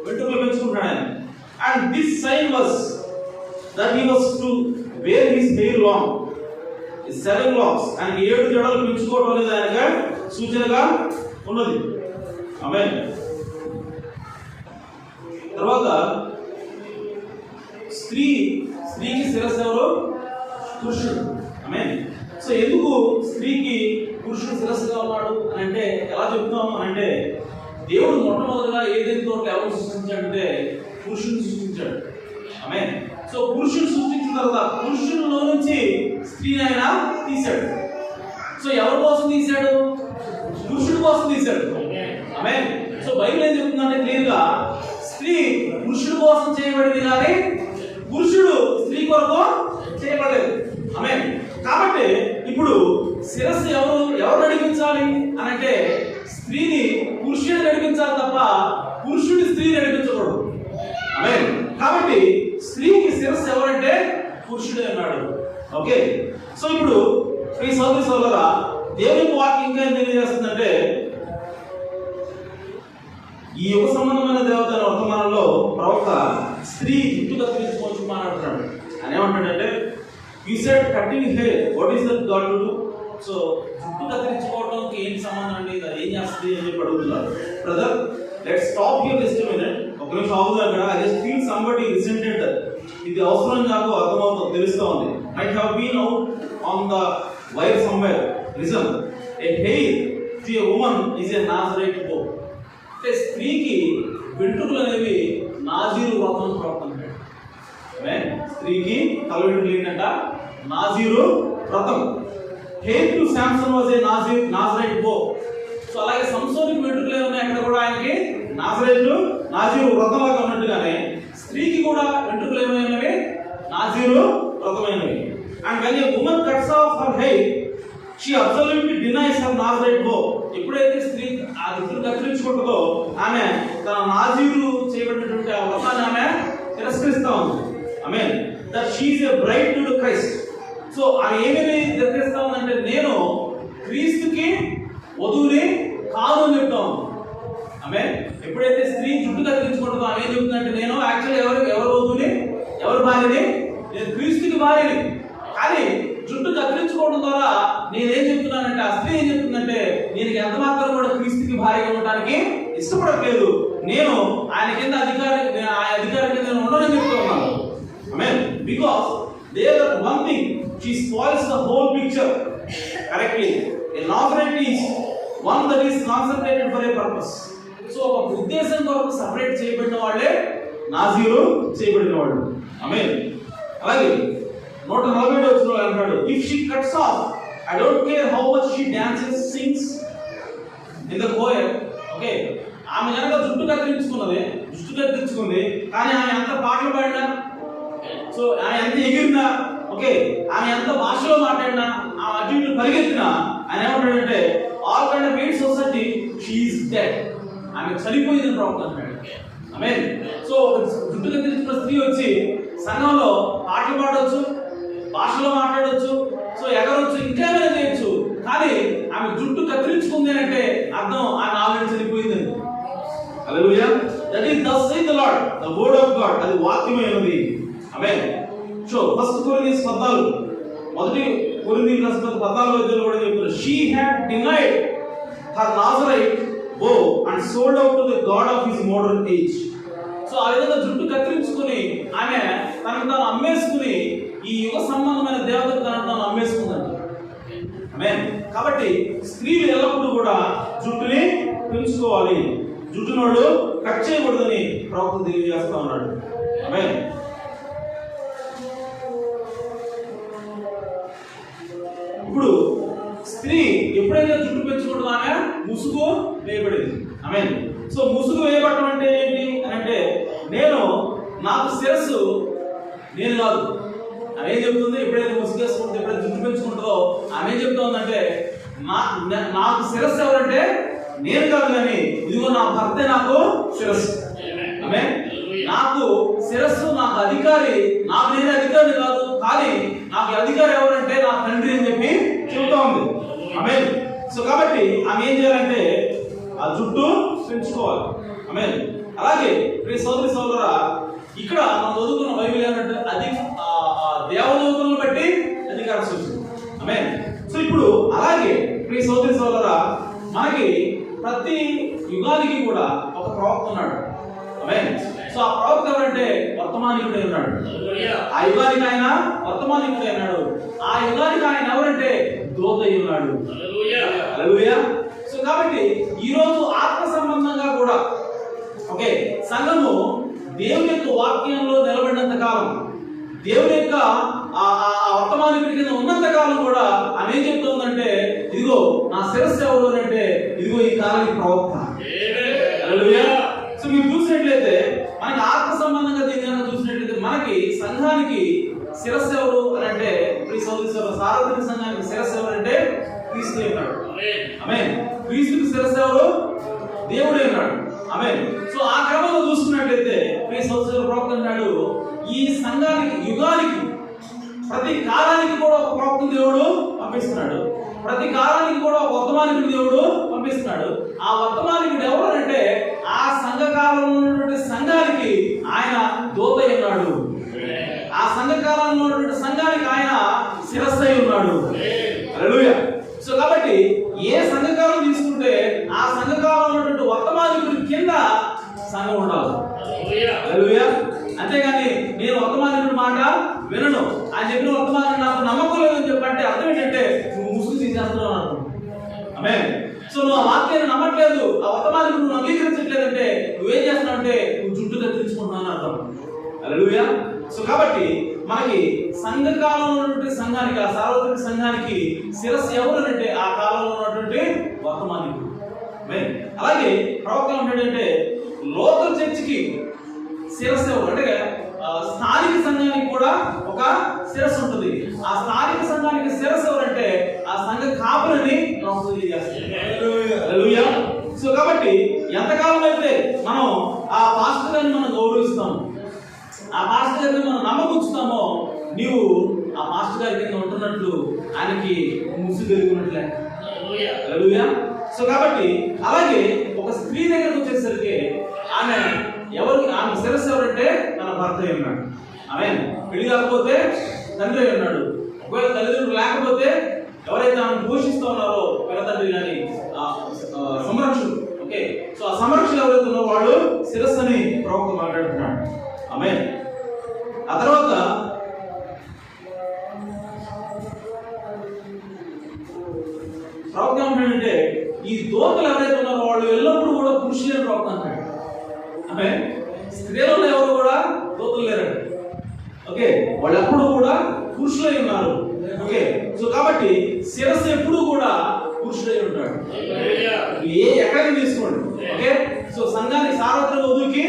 వెంట్రుకలు పెంచుకుంటాడు ఆయన. And this sign was that he was to wear his hair long, 7 locks, and 7 జడలు పెంచుకోవడం అనేది ఆయనగా సూచనగా ఉన్నది. ఆమేన్. తర్వాత స్త్రీకి శిరస్సు ఎవరు? పురుషుడు. ఆమేన్. సో ఎందుకు స్త్రీకి పురుషుడు శిరస్సుగా ఉన్నాడు అని అంటే ఎలా చెప్తాం అని అంటే, దేవుడు మొట్టమొదటిగా ఏదైనా తోటలో ఎవరు సృష్టించాడంటే పురుషుని సృష్టించాడు. ఆమేన్. సో పురుషుని సృష్టించిన తర్వాత పురుషునిలో నుంచి స్త్రీని ఆయన తీశాడు. సో ఎవరి కోసం తీశాడు? పురుషుడి కోసం తీశాడు. ఆమేన్. సో బైబిల్ ఏం చెప్తుందంటే క్లియర్గా, స్త్రీ పురుషుడి కోసం చేయబడింది కానీ పురుషుడు స్త్రీ కొరకు చేయబడలేదు. ఆమేన్. కాబట్టి ఇప్పుడు శిరస్సు ఎవరు నడిపించాలి అని అంటే స్త్రీని పురుషుడు నడిపించాలి తప్ప పురుషుడి స్త్రీని నడిపించకూడదు. ఆమేన్. కాబట్టి స్త్రీకి శిరస్సు ఎవరంటే పురుషుడే అన్నాడు. ఓకే. సో ఇప్పుడు ఈ సోదరులారా, దేవుని వాక్యం ఇంకా ఏం తెలియజేస్తుందంటే, ఈ యుగ సంబంధమైన దేవత వర్తమానంలో ప్రవక్త స్త్రీ జుట్టు కత్తిరించుకోవచ్చు మాట్లాడుతున్నాడు. అని ఏమంటాడంటే, you said cutting hair, what is that God to do? So జుట్టు కత్తిరించుకోవడానికి ఏంటి సంబంధం అండి, అది ఏం చేస్తుంది అని చెప్పి అడుగుతున్నారు. Brother, let's stop here just a minute. ఒక నిమిషం ఆగుదాం అక్కడ. I just feel somebody resented. ఇది అవసరం నాకు అర్థమవుతుంది, తెలుస్తూ ఉంది. Might have been out on the wire somewhere. Listen, a hair to a woman is a Nazarite vow. అంటే స్త్రీకి వెంట్రుకలు అనేవి నాజీరు వ్రతం ప్రవర్తన. స్త్రీకి తల వెంట్రుకలు ఏంటంట? నాజీరు వ్రతం. Hair to Samson was a Nazarite vow. So అలాగే సంసోనికి వెంట్రుకలు ఏమన్నా అక్కడ కూడా ఆయనకి నాజీరు వ్రతం లాగా ఉన్నట్టుగానే స్త్రీకి కూడా వెంట్రుకలు ఏమైనవి? నాజీరు వ్రతమైనవి. And when a woman cuts off her hair, she absolutely denies her Nazarite vow. ఎప్పుడైతే స్త్రీ ఆ జుట్టును కత్తిరించుకుంటుందో ఆమె తన నాజీరు చేయబడినటువంటి ఆ వ్రతాన్ని ఆమె తిరస్కరిస్తా ఉంది. Amen. That she is a bride to Christ. So ఆమె ఏమేమి తిరస్కరిస్తా ఉందంటే, నేను క్రీస్తుకి వధువుని కాదు అని చెప్తా ఉంది. ఆమేన్. ఎప్పుడైతే స్త్రీ జుట్టు కత్తిరించుకుంటుందో ఆమె ఏం చెప్తుందంటే, నేను యాక్చువల్లీ ఎవరు వధువుని, ఎవరు భార్యని? నేను క్రీస్తుకి భార్యని. కానీ జుట్టు కత్తిరించుకోవడం ద్వారా నేనేం చెప్తున్నానంటే, ఆ స్త్రీ ఏం చెప్తుందంటే, నేను ఎంత మాత్రం కూడా క్రీస్తుకి భార్యగా ఉండడానికి ఇష్టపడట్లేదు, నేను ఆయన కింద అధికారి కింద ఉండని చెప్తూ ఉన్నాను. Amen. Because there are one thing, she spoils the whole picture correctly. A Nazarite is one that is concentrated for a purpose. So ఒక ఉద్దేశం కొరకు సపరేట్ చేయబడిన వాళ్ళే నాజీరు చేయబడిన వాళ్ళు. ఆమేన్. అలాగే 147 వచనంలో అంటాడు, if she cuts off, I don't care how much she dances, sings in the choir. Okay. ఆమె కనుక జుట్టు కత్తిరించుకుంది కానీ ఆమె ఎంత పాటలు పాడినా, సో ఆమె ఎంత ఎగిరినా, ఓకే, ఆమె ఎంత భాషలో మాట్లాడినా, ఆమె అటు ఇటు పరిగెత్తినా, ఆయన ఏమంటాడంటే, all kind of aid society she is dead. ఆమె చనిపోయిందని ప్రవక్త అంటాడు. ఆమేన్. సో జుట్టు కత్తిరించుకున్న స్త్రీ వచ్చి సంఘంలో పాటలు పాడవచ్చు, భాషలో మాట్లాడవచ్చు, సో ఎగరవచ్చు, ఇంకేమైనా చేయొచ్చు, కానీ ఆమె జుట్టు కత్తిరించుకుంది అంటే అర్థం ఆమె ఆల్రెడీ చనిపోయిందని. Hallelujah. That is thus saith the Lord, the word of God. అది వాక్యమైనది. ఆమేన్. సో 1 కొరింథీయులు 14, మొదటి కొరింథీయులు రాసిన 14వ అధ్యాయంలో కూడా చెప్తారు, she had denied her Nazarite vow and sold out to the god of his modern age. So ఆ విధంగా జుట్టు కత్తిరించుకుని ఆమె తనకు తాను అమ్మేసుకుని ఈ యుగ సంబంధమైన దేవతకు తనకు తాను అమ్మేసుకుందండి. ఆమేన్. కాబట్టి స్త్రీలు ఎల్లప్పుడూ కూడా జుట్టుని పెంచుకోవాలి. జుట్టునోడు కట్ చేయకూడదని ప్రవక్త తెలియజేస్తా ఉన్నాడు. ఆమేన్. ఇప్పుడు స్త్రీ ఎప్పుడైతే జుట్టు పెంచుకుంటుందో ఆమె ముసుగు వేయబడింది. ఆమేన్. సో ముసుగు వేయబడటం అంటే ఏంటి అని అంటే, నాకు శిరస్సు నేను కాదు. ఆమె ఏం చెప్తుంది? ఎప్పుడైతే ముసుగు వేసుకుంటుందో, ఎప్పుడైతే జుట్టు పెంచుకుంటుందో ఆమె ఏం చెప్తుందంటే, నాకు శిరస్సు ఎవరంటే నేను కాదు, కానీ ఇదిగో నా భర్తే నాకు శిరస్సు. ఆమేన్. నాకు శిరస్సు, నాకు అధికారి, నాకు నేను అధికారి కాదు, కానీ నాకు అధికారి ఎవరంటే నా తండ్రి అని చెప్పి చెబుతా ఉంది. ఆమేన్. సో కాబట్టి ఆమె ఏం చేయాలంటే ఆ జుట్టు పెంచుకోవాలి. ఆమేన్. అలాగే ప్రియ సోదరి సోదరా, ఇక్కడ మనం చదువుకున్న బైబిల్ ఏంటంటే అది దేవదూతలను బట్టి అధికారం సూచించింది. ఆమేన్. సో ఇప్పుడు అలాగే ప్రియ సోదరి సోదరా, మనకి ప్రతి యుగానికి కూడా ఒక ప్రవక్త ఉన్నాడు. ఆమేన్. సో ఆ ప్రవక్త ఎవరంటే వర్తమానికుడై ఉన్నాడు. ఆ యుగానికి ఆయన వర్తమానికుడై ఉన్నాడు. ఆ యుగానికి ఆయన ఎవరంటే దూత అయి ఉన్నాడు. హల్లెలూయా. సో కాబట్టి ఈ రోజు ఆత్మ సంబంధంగా కూడా ఓకే సంఘము దేవుని యొక్క వాక్యంలో నిలబడినంత కాలం, దేవుని యొక్క వర్తమానికుడి కింద ఉన్నంత కాలం కూడా ఆమె ఏం చెప్తుందంటే, ఇదిగో నా శిరస్సు ఎవరు అంటే ఇదిగో ఈ కాలానికి ప్రవక్త. హల్లెలూయా. సో మీరు చూసినట్లయితే మనకి ఆత్మ సంబంధంగా దీన్ని చూసినట్లయితే మనకి సంఘానికి శిరస్సు ఎవరు అని అంటే, సార్వత్రిక సంఘానికి శిరస్సు ఎవరు అంటే క్రీస్తు ఉన్నాడు. ఆమేన్. క్రీస్తుకి శిరస్సు ఎవరు? దేవుడే ఉన్నాడు. ఆమేన్. సో ఆ క్రమంలో చూసుకున్నట్లయితే ప్రియ సోదరుల ప్రవక్త అన్నాడు, ఈ సంఘానికి యుగానికి ప్రతి కాలానికి కూడా ఒక ప్రవక్త దేవుడు పంపిస్తున్నాడు. ప్రతి కాలానికి కూడా ఒక వర్తమానికుడు దేవుడు పంపిస్తున్నాడు. ఆ వర్తమానికుడు ఎవరు అంటే ఆ సంఘ కాలంలో ఉన్నటువంటి సంఘానికి ఆయన దూత ఉన్నాడు. ఆ సంఘ కాలంలో ఉన్నటువంటి సంఘానికి ఆయన శిరస్సు అయి ఉన్నాడు. హల్లెలూయా. సో కాబట్టి ఏ సంఘకాలం తీసుకుంటే ఆ సంఘకాలంలో ఉన్నటువంటి వర్తమానికుడి కింద సంఘం ఉండాలి. హల్లెలూయా. అంతేగాని నేను వర్తమానికుడి మాట వినను అని చెప్పిన వర్తమానం నాకు నమ్మకం లేదని చెప్పంటే అర్థం ఏంటంటే నువ్వు ముసుగు తీసేస్తున్నావు అర్థం. ఆమేన్. సో నువ్వు ఆ వాక్యాన్ని నమ్మట్లేదు, ఆ వర్తమానికుడు నువ్వు అంగీకరించట్లేదంటే నువ్వేం చేస్తున్నావు అంటే నువ్వు జుట్టు కత్తిరించుకుంటున్నావు అర్థం. హల్లెలూయా. సో కాబట్టి మనకి సంఘకాలంలో ఉన్నటువంటి సంఘానికి, ఆ సార్వత్రిక సంఘానికి శిరస్సు ఎవరు అంటే ఆ కాలంలో ఉన్నటువంటి వర్తమానికుడు. అలాగే ప్రవక్త ఏంటంటే లోకల్ చర్చికి శిరస్సు ఎవరు అంటే స్థానిక సంఘానికి కూడా ఒక శిరస్సు ఉంటుంది. ఆ స్థానిక సంఘానికి శిరస్సు ఎవరంటే ఆ సంఘ కాపులని హల్లెలూయా. సో కాబట్టి ఎంతకాలం అయితే మనం ఆ పాస్టర్ గారిని మనం గౌరవిస్తాము, ఆ మాస్టర్ గారిని మనం నమ్మకుంచుతామో నీవు ఆ మాస్టర్ గారి కింద ఉంటున్నట్లు ఆయనకి ముసుగు కలిగినట్లే. హల్లెలూయా. సో కాబట్టి అలాగే ఒక స్త్రీ దగ్గరకు వచ్చేసరికి ఆమె శిరస్సు ఎవరంటే తన భర్త అయి ఉన్నాడు. ఆమె పెళ్లి కాకపోతే తండ్రి అయి ఉన్నాడు. ఒకవేళ తల్లిదండ్రులు లేకపోతే ఎవరైతే ఆమెను పోషిస్తూ ఉన్నారో పిల్ల తండ్రి కానీ సంరక్షకుడు. ఓకే. సో ఆ సంరక్షకులు ఎవరైతే ఉన్నారో వాళ్ళు శిరస్సు అని ప్రవక్త మాట్లాడుతున్నాడు. ఆమేన్. ఆ తర్వాత ప్రవక్త ఏంటంటే ఈ దూతలు ఎవరైతే ఉన్నారో వాళ్ళు ఎల్లప్పుడూ కూడా పురుషులే ప్రవక్త అంటాడు. ఆమేన్. స్త్రీలలో ఎవరు కూడా దూతలు లేరండి. ఓకే. వాళ్ళు ఎప్పుడు కూడా పురుషులై ఉన్నారు. ఓకే. సో కాబట్టి శిరస్సు ఎప్పుడు కూడా పురుషుడై ఉంటాడు. ఎక్కడికి తీసుకోండి. ఓకే. సో సంఘానికి సార్వత్రిక వధువుకి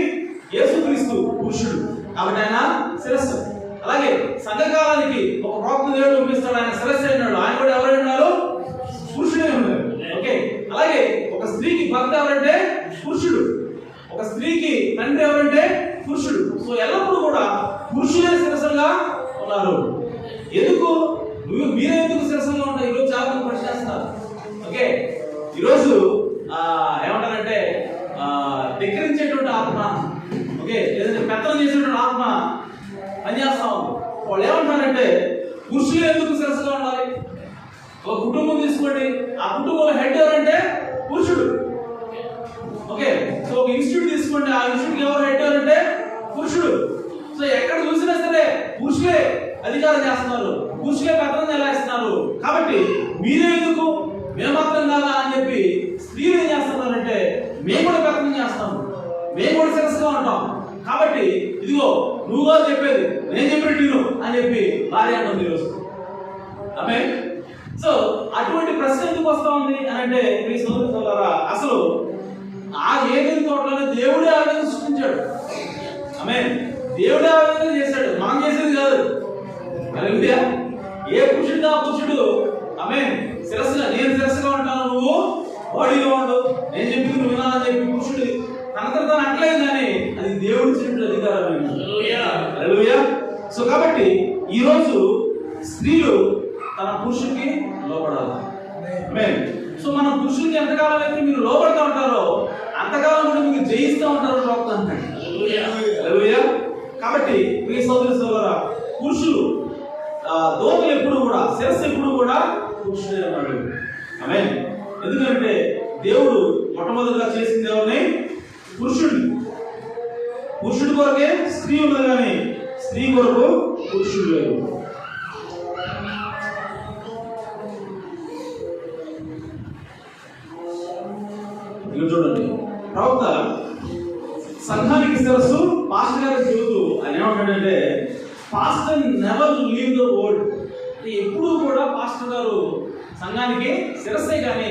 యేసుక్రీస్తు పురుషుడు కాబట్టి ఆయన శిరస్సు. అలాగే సంఘకాలానికి ఒక ప్రవక్త దేవుడు పంపిస్తాడు, ఆయన శిరస్సు అయినాడు. ఆయన కూడా ఎవరైనా ఉన్నారు? పురుషుడే ఉన్నారు. ఓకే. అలాగే ఒక స్త్రీకి భర్త ఎవరంటే పురుషుడు, ఒక స్త్రీకి తండ్రి ఎవరంటే పురుషుడు. సో ఎల్లప్పుడూ కూడా పురుషులే శిరస్సుగా ఉన్నారు. ఎందుకు మీరే ఎందుకు శిరస్సుగా ఉంటారు? ఈరోజు చాలా మంది ప్రశ్నిస్తారు. ఓకే. ఈరోజు ఏమంటారంటే ధిక్కరించేటువంటి ఆత్మ, ఓకే, లేదంటే పెత్తనం చేసేటువంటి ఆత్మ పనిచేస్తా ఉంది. వాళ్ళు ఏమంటారంటే పురుషులు ఎందుకు శిరస్సుగా ఉండాలి? ఒక కుటుంబం తీసుకోండి, ఆ కుటుంబంలో హెడ్ ఎవరంటే పురుషుడు. ఓకే. సో ఒక ఇన్స్టిట్యూట్ తీసుకోండి, ఆ ఇన్స్టిట్యూట్ ఎవరు హెడ్ ఎవరంటే పురుషుడు. సో ఎక్కడ చూసినా సరే పురుషులే అధికారం చేస్తున్నారు, పురుషులే పెత్తనం చేస్తున్నారు. కాబట్టి మీరే ఎందుకు మేము మాత్రం కాదా అని చెప్పి స్త్రీలు ఏం చేస్తున్నారంటే మేము కూడా పెత్తనం చేస్తాము, మేము కూడా శిరస్సుగా ఉంటాం. కాబట్టి ఇదిగో నువ్వుగా చెప్పేది నేను చెప్పినట్టు విను అని చెప్పి భార్య అంటుంది ఈరోజు. ఆమె సో అటువంటి ప్రశ్న ఎందుకు వస్తా ఉంది అని అంటే, మీ సోదరులారా, అసలు ఆ ఏదైనా తోటలోనే దేవుడే ఆ విధంగా సృష్టించాడు. ఆమె దేవుడే ఆ విధంగా చేశాడు, మనం చేసేది కాదు. హల్లెలూయా. ఏ పురుషుడు ఆ పురుషుడు ఆమె శిరస్సుగా, నేను శిరస్సుగా ఉంటాను, నువ్వు బాడీలో ఉండు, నేను చెప్పింది నువ్వు వినాలని చెప్పి పురుషుడు తనతో అంటలేదు, కానీ అది దేవుడు ఇచ్చినట్టు అధికారం. హల్లెలూయా. సో కాబట్టి ఈరోజు స్త్రీలు తన పురుషుడికి లోపడాలి. సో మన పురుషులకి ఎంతకాలం అయితే మీరు లోపడుతూ ఉంటారో అంతకాలం కూడా మీకు జయిస్తూ ఉంటారు లోపల అంటాడు. హల్లెలూయా. కాబట్టి ప్రియ సోదరి సోదరా, పురుషులు దోతలు ఎప్పుడు కూడా, శిరస్సు ఎప్పుడు కూడా పురుషుడే అన్నాడు. ఆమేన్. ఎందుకంటే దేవుడు మొట్టమొదటిగా చేసింది ఎవరిని? పురుషుడిని. పురుషుడి కొరకే స్త్రీ ఉన్నది, కానీ స్త్రీ కొరకు పురుషుడు లేదు. చూడండి, ప్రవక్త సంఘానికి శిరస్సు పాస్టర్ గారికి చెబుతూ ఆయన ఏమంటాడంటే, pastor never leave the word. ఎప్పుడు కూడా పాస్టర్ గారు సంఘానికి శిరస్సే, కానీ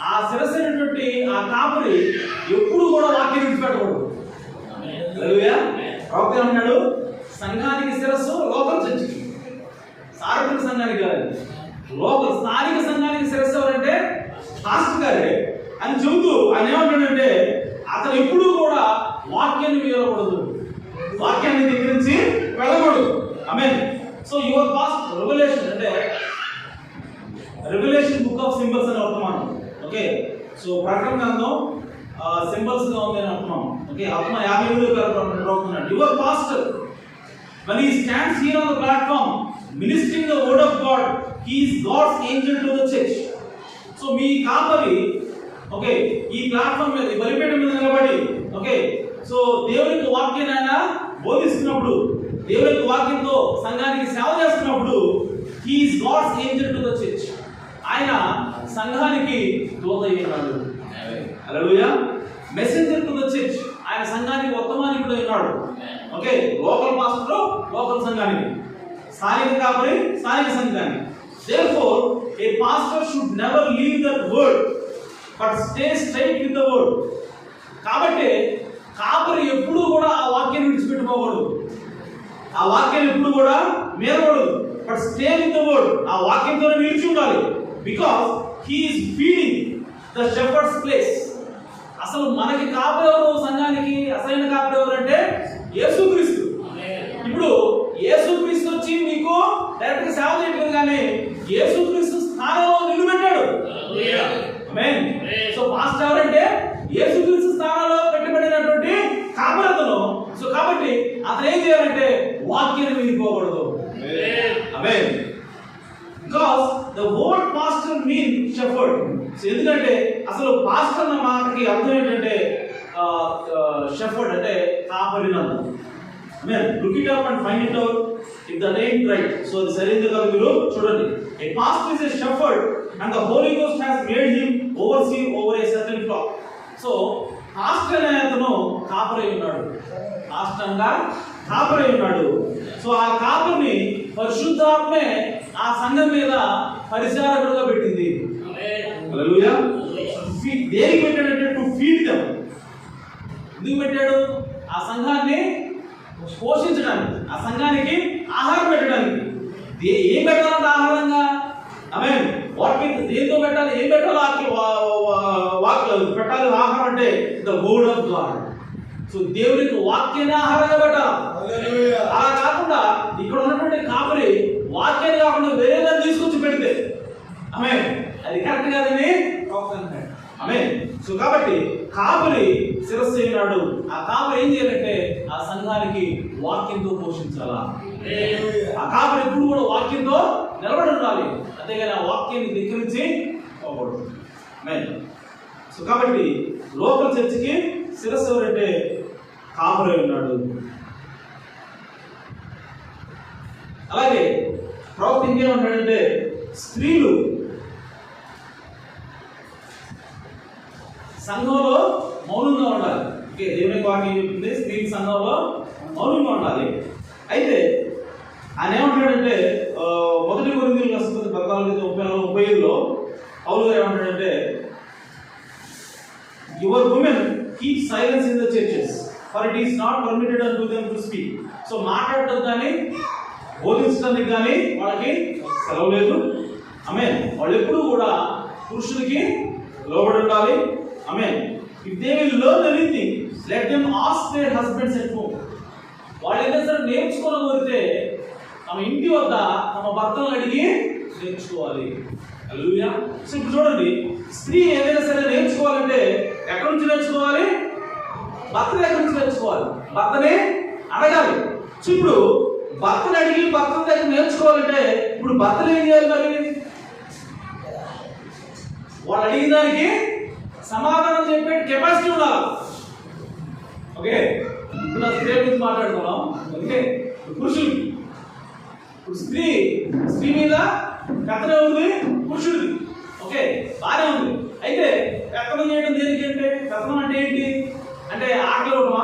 ఆ శిరస్సు అయినటువంటి ఆ కాపరి ఎప్పుడు కూడా వాక్యం విడిచిపెట్టకూడదు. హల్లెలూయా. ప్రవక్త ఏమన్నాడు? సంఘానికి శిరస్సు లోకల్ చర్చికి, సార్వత్రిక సంఘానికి కాదు, లోకల్ స్థానిక సంఘానికి శిరస్సు ఎవరంటే పాస్టర్ గారే అని చెబుతూ ఆయన ఏమంటాడంటే, అతను ఎప్పుడూ కూడా వాక్యాన్ని వీరకూడదు, వాక్యాన్ని దగ్గర నుంచి వెళ్ళకూడదు. ఆమేన్. సో యువర్ పాస్ట్ రెవల్యూషన్ అంటే రెవల్యూషన్ బుక్ ఆఫ్ సింబల్స్ అని అర్థం. ఓకే, సో ప్రకటన గ్రంథం సింబల్స్ గా ఉంది అని అర్థం. ఓకే, ఆత్మ 52 your pastor when he stands here on the platform ministering the word of God, he is God's angel to the church. So మీ కాపరి ఓకే ఈ ప్లాట్ఫామ్ మీద, ఈ బలిపీఠం మీద నిలబడి ఓకే సో దేవునికి వాక్యాన్ని ఆయన బోధిస్తున్నప్పుడు, దేవునికి వాక్యంతో సంఘానికి సేవ చేస్తున్నప్పుడు, he is God's angel to the church. ఆయన సంఘానికి దూత అయినాడు. Hallelujah. Messenger to the church. ఆయన సంఘానికి వర్తమానికుడు అయినాడు. ఓకే, లోకల్ పాస్టర్ లోకల్ సంఘానికి, స్థానిక కాపరి స్థానిక సంఘానికి. therefore a pastor should never leave that word but stay straight with the word. కాబట్టి కాపరి ఎప్పుడూ కూడా ఆ వాక్యాన్ని విడిచిపెట్టుకోకూడదు, ఆ వాక్యాన్ని ఎప్పుడు కూడా మేరకూడదు. But stay with the word, ఆ వాక్యంతోనే నిలిచి ఉండాలి. Because he is feeding the shepherd's place. అసలు మనకి కాపరి ఎవరు? సంఘానికి అసలైన కాపరి ఎవరు అంటే యేసుక్రీస్తు. ఇప్పుడు యేసుక్రీస్తు వచ్చి మీకు డైరెక్ట్ గా సేవ చేయలేదు, కానీ యేసుక్రీస్తు స్థానంలో నిలబెట్టాడు. ఆమేన్. సో పాస్టర్ ఎవరంటే యేసుక్రీస్తు స్థానంలో పెట్టబడినటువంటి కాపరి అతను. సో కాబట్టి అతను ఏం చేయాలంటే వాక్యాన్ని వినిపోకూడదు. Amen. Because the word pastor mean shepherd. So ఎందుకంటే అసలు పాస్టర్ అన్న మాటకి అర్థం ఏంటంటే షెఫర్డ్ అంటే కాపరి అర్థం. Amen. Look it up and find it out if the name right. So అది సరైనది కాదు, మీరు చూడండి. A pastor is a shepherd and the Holy Ghost has made him oversee over a certain flock. So pastor అనే అతను కాపరి ఉన్నాడు, పాస్టర్గా కాపరి ఉన్నాడు. సో ఆ కాపరిని పరిశుద్ధాత్మే ఆ సంఘం మీద పరిచారకుడుగా పెట్టింది. హల్లెలూయా. దేనికి పెట్టాడంటే టు ఫీడ్ దెమ్. ఎందుకు పెట్టాడు? ఆ సంఘాన్ని పోషించడానికి, ఆ సంఘానికి ఆహారం పెట్టడానికి. ఏం పెట్టాలంటే ఆహారంగా, ఆమేన్, దేంతో పెట్టాలి, ఏం పెట్టాలి, పెట్టాలి ఆహారం అంటే the word of God. So దేవునికి వాక్యాన్ని ఆహారంగా పెట్టాలి. అలా కాకుండా ఇక్కడ ఉన్నటువంటి కాపరి వాక్యాన్ని కాకుండా వేరేగా తీసుకొచ్చి పెడితే ఆమేన్ అది కరెక్ట్ కాదని అంటాడు. ఆమేన్. సో కాబట్టి కాపరి శిరస్సు అయినాడు. ఆ కాపరి ఏం చేయాలంటే ఆ సంఘానికి వాక్యంతో పోషించాలా. ఆ కాపరి ఎప్పుడు కూడా వాక్యంతో నిలబడి ఉండాలి, అంతేగాని ఆ వాక్యాన్ని ధిక్కరించి పోకూడదు. ఆమేన్. సో కాబట్టి లోకల్ చర్చికి శిరస్సు ఎవరంటే కాపరి ఉన్నాడు. అలాగే ప్రవక్త ఇంకేమంటాడంటే స్త్రీలు సంఘంలో మౌనంగా ఉండాలి. ఓకే, దేవుని వాక్యం చెప్తుంది స్త్రీ సంఘంలో మౌనంగా ఉండాలి. అయితే ఆయన ఏమంటాడంటే 1 కొరింథీయులకు రాసిన 14:34-35లో పౌలు గారు ఏమంటాడంటే, your women keep silence in the churches for it is not permitted unto them to speak. So మాట్లాడటం కానీ బోధించడానికి కానీ వాళ్ళకి సెలవు లేదు. ఆమేన్. వాళ్ళు ఎప్పుడు కూడా పురుషులకి లోబడి ఉండాలి. Amen. If they will learn anything let them ask their husbands at home. వాళ్ళు ఏదైనా సరే నేర్చుకోగలిగితే తమ ఇంటి వద్ద తమ భర్తలను అడిగి నేర్చుకోవాలి. హల్లెలూయా. సో ఇప్పుడు చూడండి, స్త్రీ ఏదైనా సరే నేర్చుకోవాలంటే ఎక్కడి నుంచి నేర్చుకోవాలి? భర్త దగ్గర నుంచి నేర్చుకోవాలి. భర్తనే అడగాలి. సో ఇప్పుడు భర్తను అడిగి భర్త దగ్గర నేర్చుకోవాలంటే ఇప్పుడు భర్తలు ఏం చేయాలి? మరి వాళ్ళు అడిగిన దానికి సమాధానం చెప్పే కెపాసిటీ ఉండాలి. ఓకే, ఇప్పుడు నా స్త్రీ గురించి మాట్లాడుతున్నాం. ఓకే, పురుషుడికి ఇప్పుడు స్త్రీ మీద పెత్తనం ఉంది, పురుషుడిది. ఓకే, బాగానే ఉంది. అయితే పెత్తనం చేయడం దేనికి అంటే, పెత్తనం అంటే ఏంటి అంటే ఆకలి ఇవ్వటమా?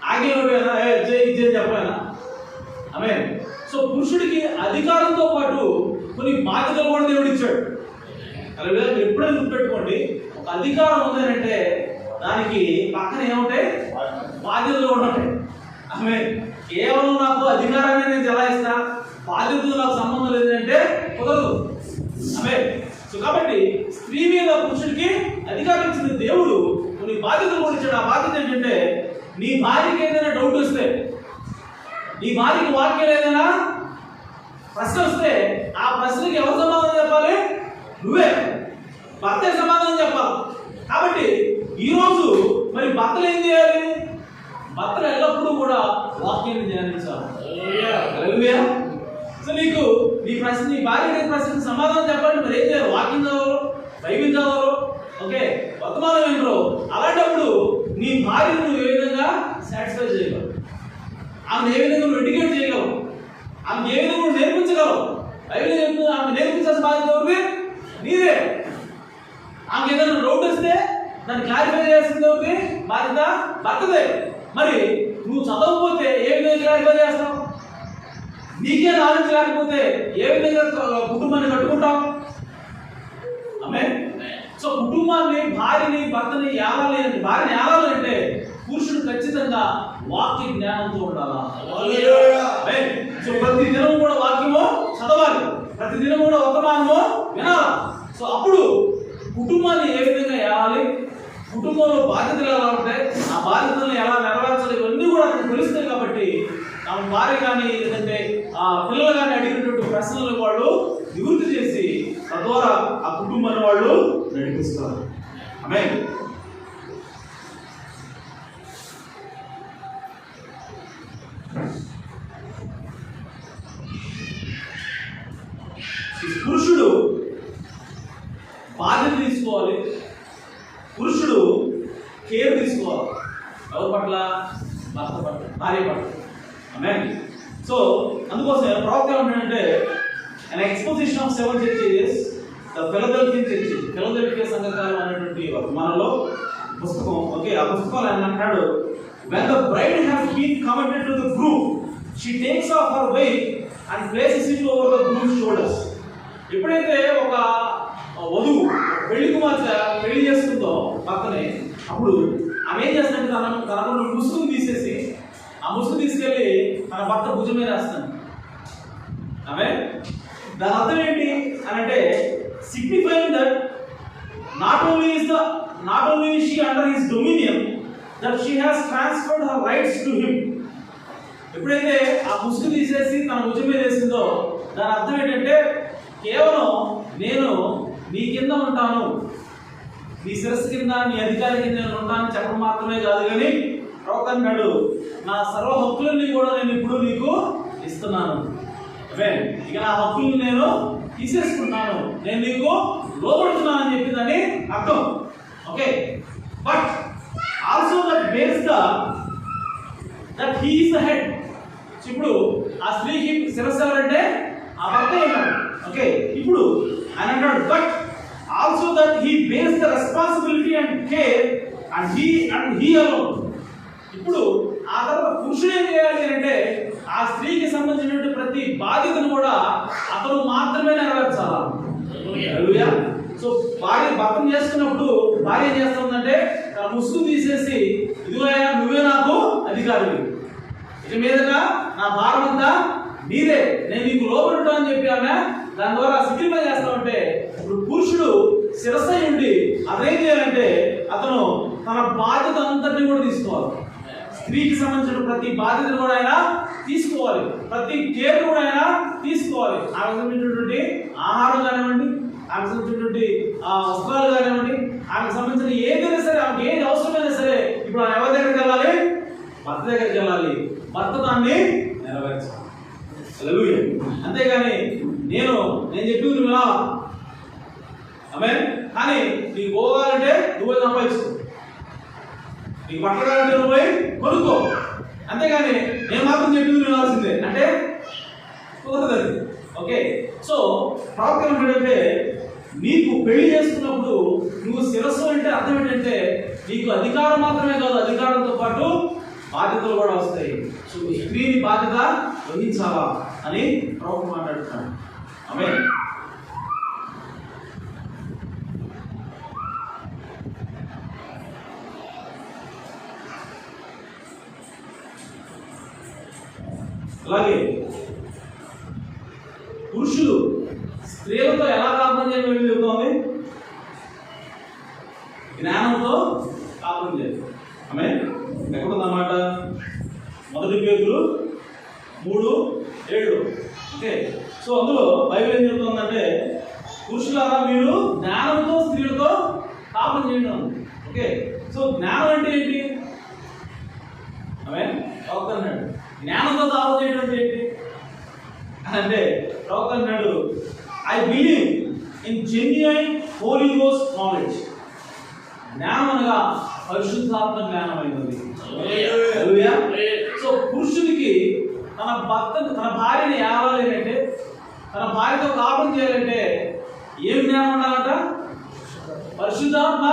ఆకలి ఇవ్వటమేనా? ఇది చెప్పలేనా? ఆమె. సో పురుషుడికి అధికారంతో పాటు కొన్ని బాధ్యతలు కూడా దేవుడు ఇచ్చాడు. అలాగే మీరు ఎప్పుడైనా గుర్తుపెట్టుకోండి, ఒక అధికారం ఉందంటే దానికి పక్కన ఏముంటాయి? బాధ్యతలు కూడా ఉంటాయి. ఆమె కేవలం నాకు అధికారాన్ని నేను చెలాయిస్తా, బాధ్యతలు నాకు సంబంధం లేదంటే కుదరదు. ఆమె. సో కాబట్టి స్త్రీ మీద పురుషుడికి అధికారం ఇచ్చిన దేవుడు కొన్ని బాధ్యతలు కూడా ఇచ్చాడు. ఆ బాధ్యత ఏంటంటే, నీ భార్యకి ఏదైనా డౌట్ వస్తే, నీ భార్యకి వాక్యం ఏదైనా ప్రశ్న వస్తే ఆ ప్రశ్నకి ఎవరు సమాధానం చెప్పాలి? నువ్వే, భర్తే సమాధానం చెప్పాలి. కాబట్టి ఈరోజు మరి భర్తలు ఏం చేయాలి? భర్తలు ఎల్లప్పుడూ కూడా వాక్యాన్ని ధ్యానించాలి. హల్లెలూయా. సో నీకు నీ ప్రశ్న, నీ భార్య ప్రశ్నకు సమాధానం చెప్పాలంటే మరి ఏం చేయాలి? వాక్యం చదవాలి, బైబిల్ చదవాలి. ఓకే, వర్తమానం ఏంటో. అలాంటప్పుడు నీ భార్యను నువ్వు ఏ విధంగా సాటిస్ఫై చేయగలవు? ఆమెను ఏ విధంగా నువ్వు ఎడ్యుకేట్ చేయగలవు? ఆమెను ఏ విధంగా నువ్వు నేర్పించగలవు? బైబిల్ చెప్తుంది, ఆమె నేర్పించాల్సిన బాధ్యత ఎవరిది? నీదే. ఆమెకు ఏదైనా డౌట్ వస్తే దాన్ని క్లారిఫై చేయాల్సింది ఎవరిది? బాధ్యత భర్తదే. మరి నువ్వు చదవకపోతే ఏ విధంగా క్లారిఫై చేస్తావు? నీకే నాలెడ్జ్ లేకపోతే ఏ విధంగా కుటుంబాన్ని కట్టుకుంటావు? ఆమె. సో కుటుంబాన్ని, భార్యని, భర్తని ఏలాలి అంటే, భార్యని ఏలాలి అంటే పురుషుడు ఖచ్చితంగా వాక్య జ్ఞానంతో ఉండాలా? సో ప్రతి దినం కూడా వాక్యము చదవాలి, ప్రతి దినం కూడా వర్తమానము వినాలి. సో అప్పుడు కుటుంబాన్ని ఏ విధంగా ఏలాలి, కుటుంబంలో బాధ్యతలు ఎలా ఉంటాయి, ఆ బాధ్యతలను ఎలా నెరవేర్చాలి, ఇవన్నీ కూడా అతనికి తెలుస్తాయి. కాబట్టి ఆమె భార్య కానీ లేదంటే ఆ పిల్లలు కానీ అడిగినటువంటి ప్రశ్నలను వాళ్ళు నివృత్తి చేసి తద్వారా ఆ కుటుంబాన్ని వాళ్ళు నడిపిస్తారు. ఆమేన్. పురుషుడు బాధ్యత తీసుకోవాలి, పురుషుడు కేర్ తీసుకోవాలి. ఎవరి పట్ల? భర్త పట్ల, భార్య పట్ల. ఆమేన్. సో అందుకోసం ప్రవక్త ఏమంటాడంటే, an exposition of 7 churches, the Philadelphia church, Philadelphia సంఘకాలం అనేటువంటి వర్తమానంలో పుస్తకం. ఓకే, ఆ పుస్తకంలో ఆయన అంటాడు, when the bride has been committed to the groom, she takes off her veil and places it over the groom's shoulders. ఎప్పుడైతే ఒక వధువు పెళ్లి కుమార్తె పెళ్లి చేసుకుందో భర్తని, అప్పుడు ఆమె ఏం చేస్తుందంటే తనకున్న ముసుగును తీసేసి ఆ ముసుగు తీసుకెళ్ళి తన భర్త భుజం మీద వేస్తాను. ఆమె. దాని అర్థం ఏంటి అని అంటే, signifying that not only she under his dominion, that she has transferred her rights to him. ఎప్పుడైతే ఆ ముసుగు తీసేసి తన భుజం మీద వేసిందో దాని అర్థం ఏంటంటే, కేవలం నేను నీ కింద ఉంటాను, నీ శిరస్సు కింద, నీ అధికారి కింద నేను ఉంటానని చెప్పడం మాత్రమే కాదు, కానీ ప్రవక్త అంటాడు, నా సర్వ హక్కులన్నీ కూడా నేను ఇప్పుడు నీకు ఇస్తున్నాను. ఇక నా హక్కుల్ని నేను తీసేసుకుంటున్నాను, నేను నీకు లోబడుతున్నాను అని చెప్పిందని అర్థం. Okay, but also that base that he is the head. ఇప్పుడు ఆ స్త్రీకి శిరస్సు ఎవరంటే ఆ భర్త ఉన్నాడు. ఓకే, ఇప్పుడు ఆయన అంటాడు, but also that he base the responsibility and care and he alone. ఇప్పుడు ఆ తర్వాత పురుషుడు ఏం చేయాలి అంటే ఆ స్త్రీకి సంబంధించినటువంటి ప్రతి బాధ్యతను కూడా అతను మాత్రమే నెరవేర్చాలా. హల్లెలూయా. సో భార్య భర్తను చేసుకున్నప్పుడు భార్య ఏం చేస్తుందంటే తన ముసుగు తీసేసి, ఇదిగోయా నువ్వే నాకు అధికారివి, ఇక మీదట నా భారం అంతా నీదే, నేను నీకు లోబడి ఉంటాను అని చెప్పి ఆమె దాని ద్వారా సిగ్నిఫై చేస్తామంటే, ఇప్పుడు పురుషుడు శిరస్సు ఉండి అతను ఏం చేయాలంటే అతను తన బాధ్యత అంతటిని కూడా తీసుకోవాలి. స్త్రీకి సంబంధించిన ప్రతి బాధ్యతను కూడా ఆయన తీసుకోవాలి, ప్రతి కేర్ కూడా ఆయన తీసుకోవాలి. ఆమెకు సంబంధించినటువంటి ఆహారం కానివ్వండి, ఆమెకు సంబంధించినటువంటి వస్త్రాలు కానివ్వండి, ఆమెకు సంబంధించిన ఏదైనా సరే, ఆమెకి ఏది అవసరమైనా సరే, ఇప్పుడు ఆమె ఎవరి దగ్గరికి వెళ్ళాలి? భర్త దగ్గరికి వెళ్ళాలి. భర్త దాన్ని నెరవేర్చాలి. హల్లెలూయా. అంతేగాని నేను చెప్పి నువ్వు వినాలా. ఆమె కానీ నీకు పోవాలంటే నువ్వు సంపాదించు, నీకు బట్టలు కావాలంటే నువ్వు పోయి కొనుక్కో, అంతేగాని నేను మాత్రం చెప్పింది వినాల్సిందే అంటే కుదరదు. ఓకే. సో ప్రాబ్లం ఏంటంటే నీకు పెళ్లి చేసుకున్నప్పుడు నువ్వు శిరస్సు అంటే అర్థం ఏంటంటే నీకు అధికారం మాత్రమే కాదు, అధికారంతో పాటు బాధ్యతలు కూడా వస్తాయి. సో స్త్రీని బాధ్యత వహించాలా అని ప్రభువు మాట్లాడుతున్నాడు. ఆమేన్. అలాగే పురుషులు స్త్రీలతో ఎలా కాపురం చేయమని చెబుతోంది? జ్ఞానంతో కాపురం చేయాలి. ఆమేన్. ఎక్కడుందన్నమాట? 1 పేతురు 3:7. ఓకే. సో అందులో బైబిల్ ఏం చెప్తుందంటే, పురుషులారా మీరు జ్ఞానంతో స్త్రీలతో కాపురం చేయండి. ఓకే. సో జ్ఞానం అంటే ఏంటి? ఆమేన్. ప్రవక్త అన్నాడు జ్ఞానంతో కాపురం చేయడం అంటే ఏంటి అంటే, ప్రవక్త అన్నాడు I believe in genuine holy ghost knowledge. జ్ఞానం అనగా పరిశుద్ధాత్మ జ్ఞానమైనది. హల్లెలూయా. సో పురుషుడికి తన భార్యని ఏలాలి అంటే, తన భార్యతో కాపురం చేయాలంటే ఏం జ్ఞానం ఉండాలంట? పరిశుద్ధాత్మ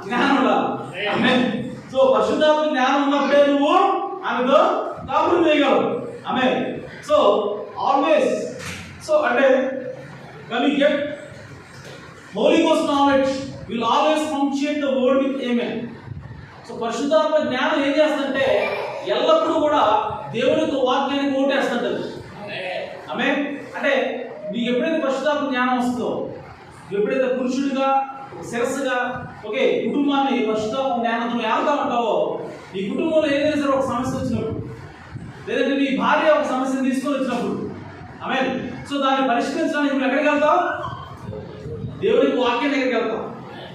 జ్ఞానం ఉండాలి. ఆమేన్. సో పరిశుద్ధాత్మ జ్ఞానం ఉన్నప్పుడే నువ్వు ఆమెతో కాపురం చేయగలవు. ఆమేన్. సో ఆల్వేస్, సో అంటే when you get Holy Ghost knowledge, you will always punctuate the word with amen. So పరిశుద్ధాత్మ జ్ఞానం ఏం చేస్తుందంటే ఎల్లప్పుడూ కూడా దేవుని యొక్క వాక్యానికి ఓటేస్తుంటది. ఆమేన్. అంటే నీకు ఎప్పుడైతే పరిశుద్ధాత్మ జ్ఞానం వస్తుందో, ఎప్పుడైతే పురుషుడిగా శిరస్సుగా ఓకే కుటుంబాన్ని పరిశుద్ధాత్మ జ్ఞానంతో ఏళ్తా ఉంటావో, నీ కుటుంబంలో ఏదైనా సరే ఒక సమస్య వచ్చినప్పుడు, లేదంటే నీ భార్య ఒక సమస్యను తీసుకొని వచ్చినప్పుడు, ఆమేన్, సో దాన్ని పరిష్కరించడానికి నువ్వు ఎక్కడికి వెళ్తావు? దేవునికి వాక్యం దగ్గరికి వెళ్తావు.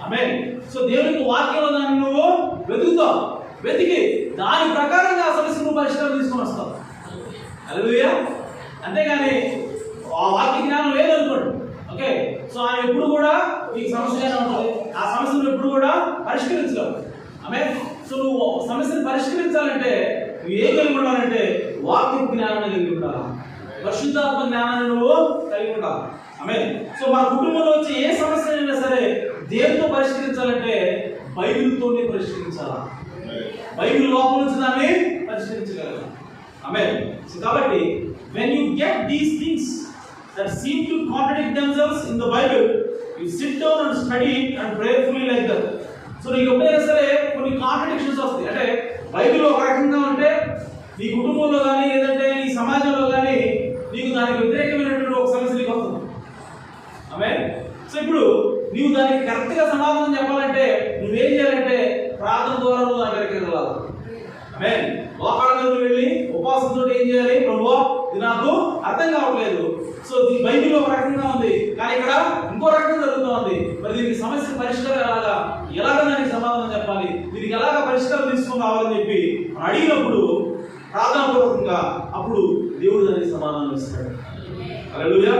ఆమేన్. సో దేవునికి వాక్యంలో దాన్ని నువ్వు వెతుకుతావు, వెతికి దాని ప్రకారంగా ఆ సమస్య నువ్వు పరిష్కారం తీసుకొని వస్తావు. హల్లెలూయా. అంతేగాని ఆ వాక్య జ్ఞానం లేదనుకోండి, ఓకే, సో ఆయన ఎప్పుడు కూడా నీకు సమస్యగానే ఉంటుంది, ఆ సమస్యను ఎప్పుడు కూడా పరిష్కరించలేవు. ఆమేన్. సో నువ్వు సమస్యను పరిష్కరించాలంటే నువ్వు ఏం కలిగి ఉండాలంటే వాక్య జ్ఞానాన్ని కలిగి ఉండాలి, పరిశుద్ధాత్మ జ్ఞానాన్ని నువ్వు కలిగి ఉండాలి. ఆమేన్. సో మన కుటుంబంలో వచ్చే ఏ సమస్య అయినా సరే దేనితో పరిష్కరించాలంటే బైబిల్తోనే పరిష్కరించాలా. బైబిల్ లోపల నుంచి దాన్ని పరిష్కరించగలగాలి. ఆమేన్. సో కాబట్టి when you get these things that seem to contradict themselves in the Bible, you sit down and study it and prayerfully like that. So నీకు ఎప్పుడైనా సరే కొన్ని కాంట్రడిక్షన్స్ వస్తాయి, అంటే బైబిల్ ఒక రకంగా ఉంటే నీ కుటుంబంలో కానీ లేదంటే నీ సమాజంలో కానీ నీకు దానికి వ్యతిరేకమైనటువంటి ఒక సమస్య నీకు వస్తుంది. ఆమేన్. సో ఇప్పుడు నీవు దానికి కరెక్ట్గా సమాధానం చెప్పాలంటే నువ్వేం చేయాలంటే ప్రార్థన ద్వారా నువ్వు దాని దగ్గరికి వెళ్ళాలి. ఆమేన్. లోకాలకు వెళ్ళి ఉపవాసంతో ఏం చేయాలి? ప్రభువా ఇది నాకు అర్థం కావట్లేదు, సో ఈ బైబిల్ ఒక రకంగా ఉంది కానీ ఇక్కడ ఇంకో రకంగా జరుగుతుంది, మరి దీనికి సమస్య పరిష్కారం ఎలాగ దానికి సమాధానం చెప్పాలి, దీనికి ఎలాగ పరిష్కారం తీసుకొని రావాలని చెప్పి అడిగినప్పుడు ప్రార్థనాపూర్వకంగా అప్పుడు దేవుడు దానికి సమాధానం ఇస్తాడు. Hallelujah.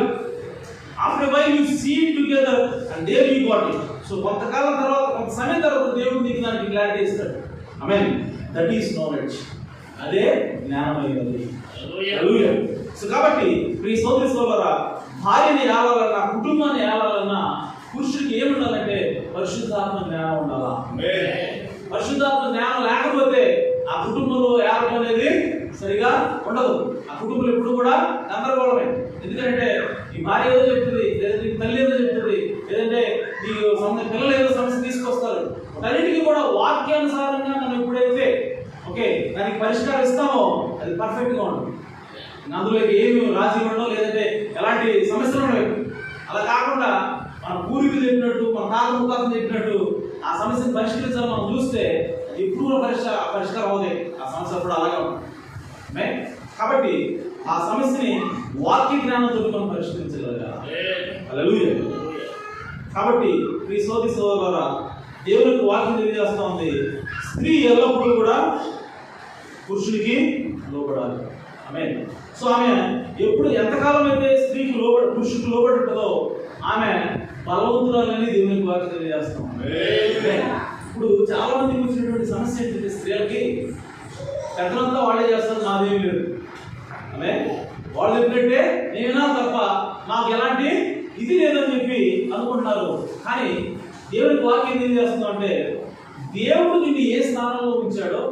After while you see it together and there you got it. So కొంతకాలం తర్వాత, కొంత సమయం తర్వాత దేవుడు నీకు దానికి క్లారిటీ ఇస్తాడు. ఆమేన్. That is knowledge. అదే జ్ఞానమైనది. హల్లెలూయా. సో కాబట్టి ప్రియ సోదరి సోదరా, భార్యని ఏలాలన్నా కుటుంబాన్ని ఏలాలన్నా పురుషుడికి ఏముండాలంటే పరిశుద్ధాత్మ జ్ఞానం ఉండాలా. పరిశుద్ధాత్మ జ్ఞానం లేకపోతే ఆ కుటుంబంలో ఏర్పడం అనేది సరిగా ఉండదు. ఆ కుటుంబంలో ఎప్పుడు కూడా గందరగోళమే. ఎందుకంటే ఈ భార్య ఏదో చెప్తుంది, లేదంటే నీ తల్లి ఏదో చెప్తుంది, లేదంటే నీకు పిల్లలు ఏదో సమస్య తీసుకొస్తారు. వాటన్నిటికీ కూడా వాక్యానుసారంగా మనం ఎప్పుడైతే దానికి పరిష్కారం ఇస్తామో అది పర్ఫెక్ట్గా ఉండదు. అందులో ఏమి రాజీ ఉండడం, లేదంటే ఎలాంటి సమస్యలు ఉండవు. అలా కాకుండా మన పూర్వీకులు చెప్పినట్టు, మన తాత ముత్తాతలు చెప్పినట్టు ఆ సమస్యను పరిష్కరించాలని మనం చూస్తే ఎప్పుడు పరిష్కారం అవుతాయి. ఆ సమస్య కూడా అలాగే ఉంటుంది. కాబట్టి ఆ సమస్యని వాక్య జ్ఞానంతో మనం పరిష్కరించగలగాలి. హల్లెలూయా. కాబట్టి ఈ సోదరి సోదరులారా, దేవునికి వాక్యం తెలియజేస్తా ఉంది, స్త్రీ ఎల్లప్పుడూ కూడా పురుషుడికి లోబడాలి. ఆమేన్. సో ఆమె ఎప్పుడు ఎంతకాలం అయితే స్త్రీకి పురుషుడికి లోబడి ఉంటుందో ఆమె బలవంతురాలని దేవునికి వాక్యం తెలియజేస్తాం. ఇప్పుడు చాలా మందికి వచ్చినటువంటి సమస్య ఏంటంటే, స్త్రీలకి పెద్దలంతా వాళ్ళే చేస్తారు, నాదేమీ లేదు. వాళ్ళు ఏంటంటే నేనా తప్ప నాకు ఎలాంటి ఇది లేదని చెప్పి అనుకుంటున్నారు. కానీ దేవునికి వాక్యం ఏం చేస్తుందో అంటే, దేవుడు నిన్ను ఏ స్థానంలో ఉంచాడో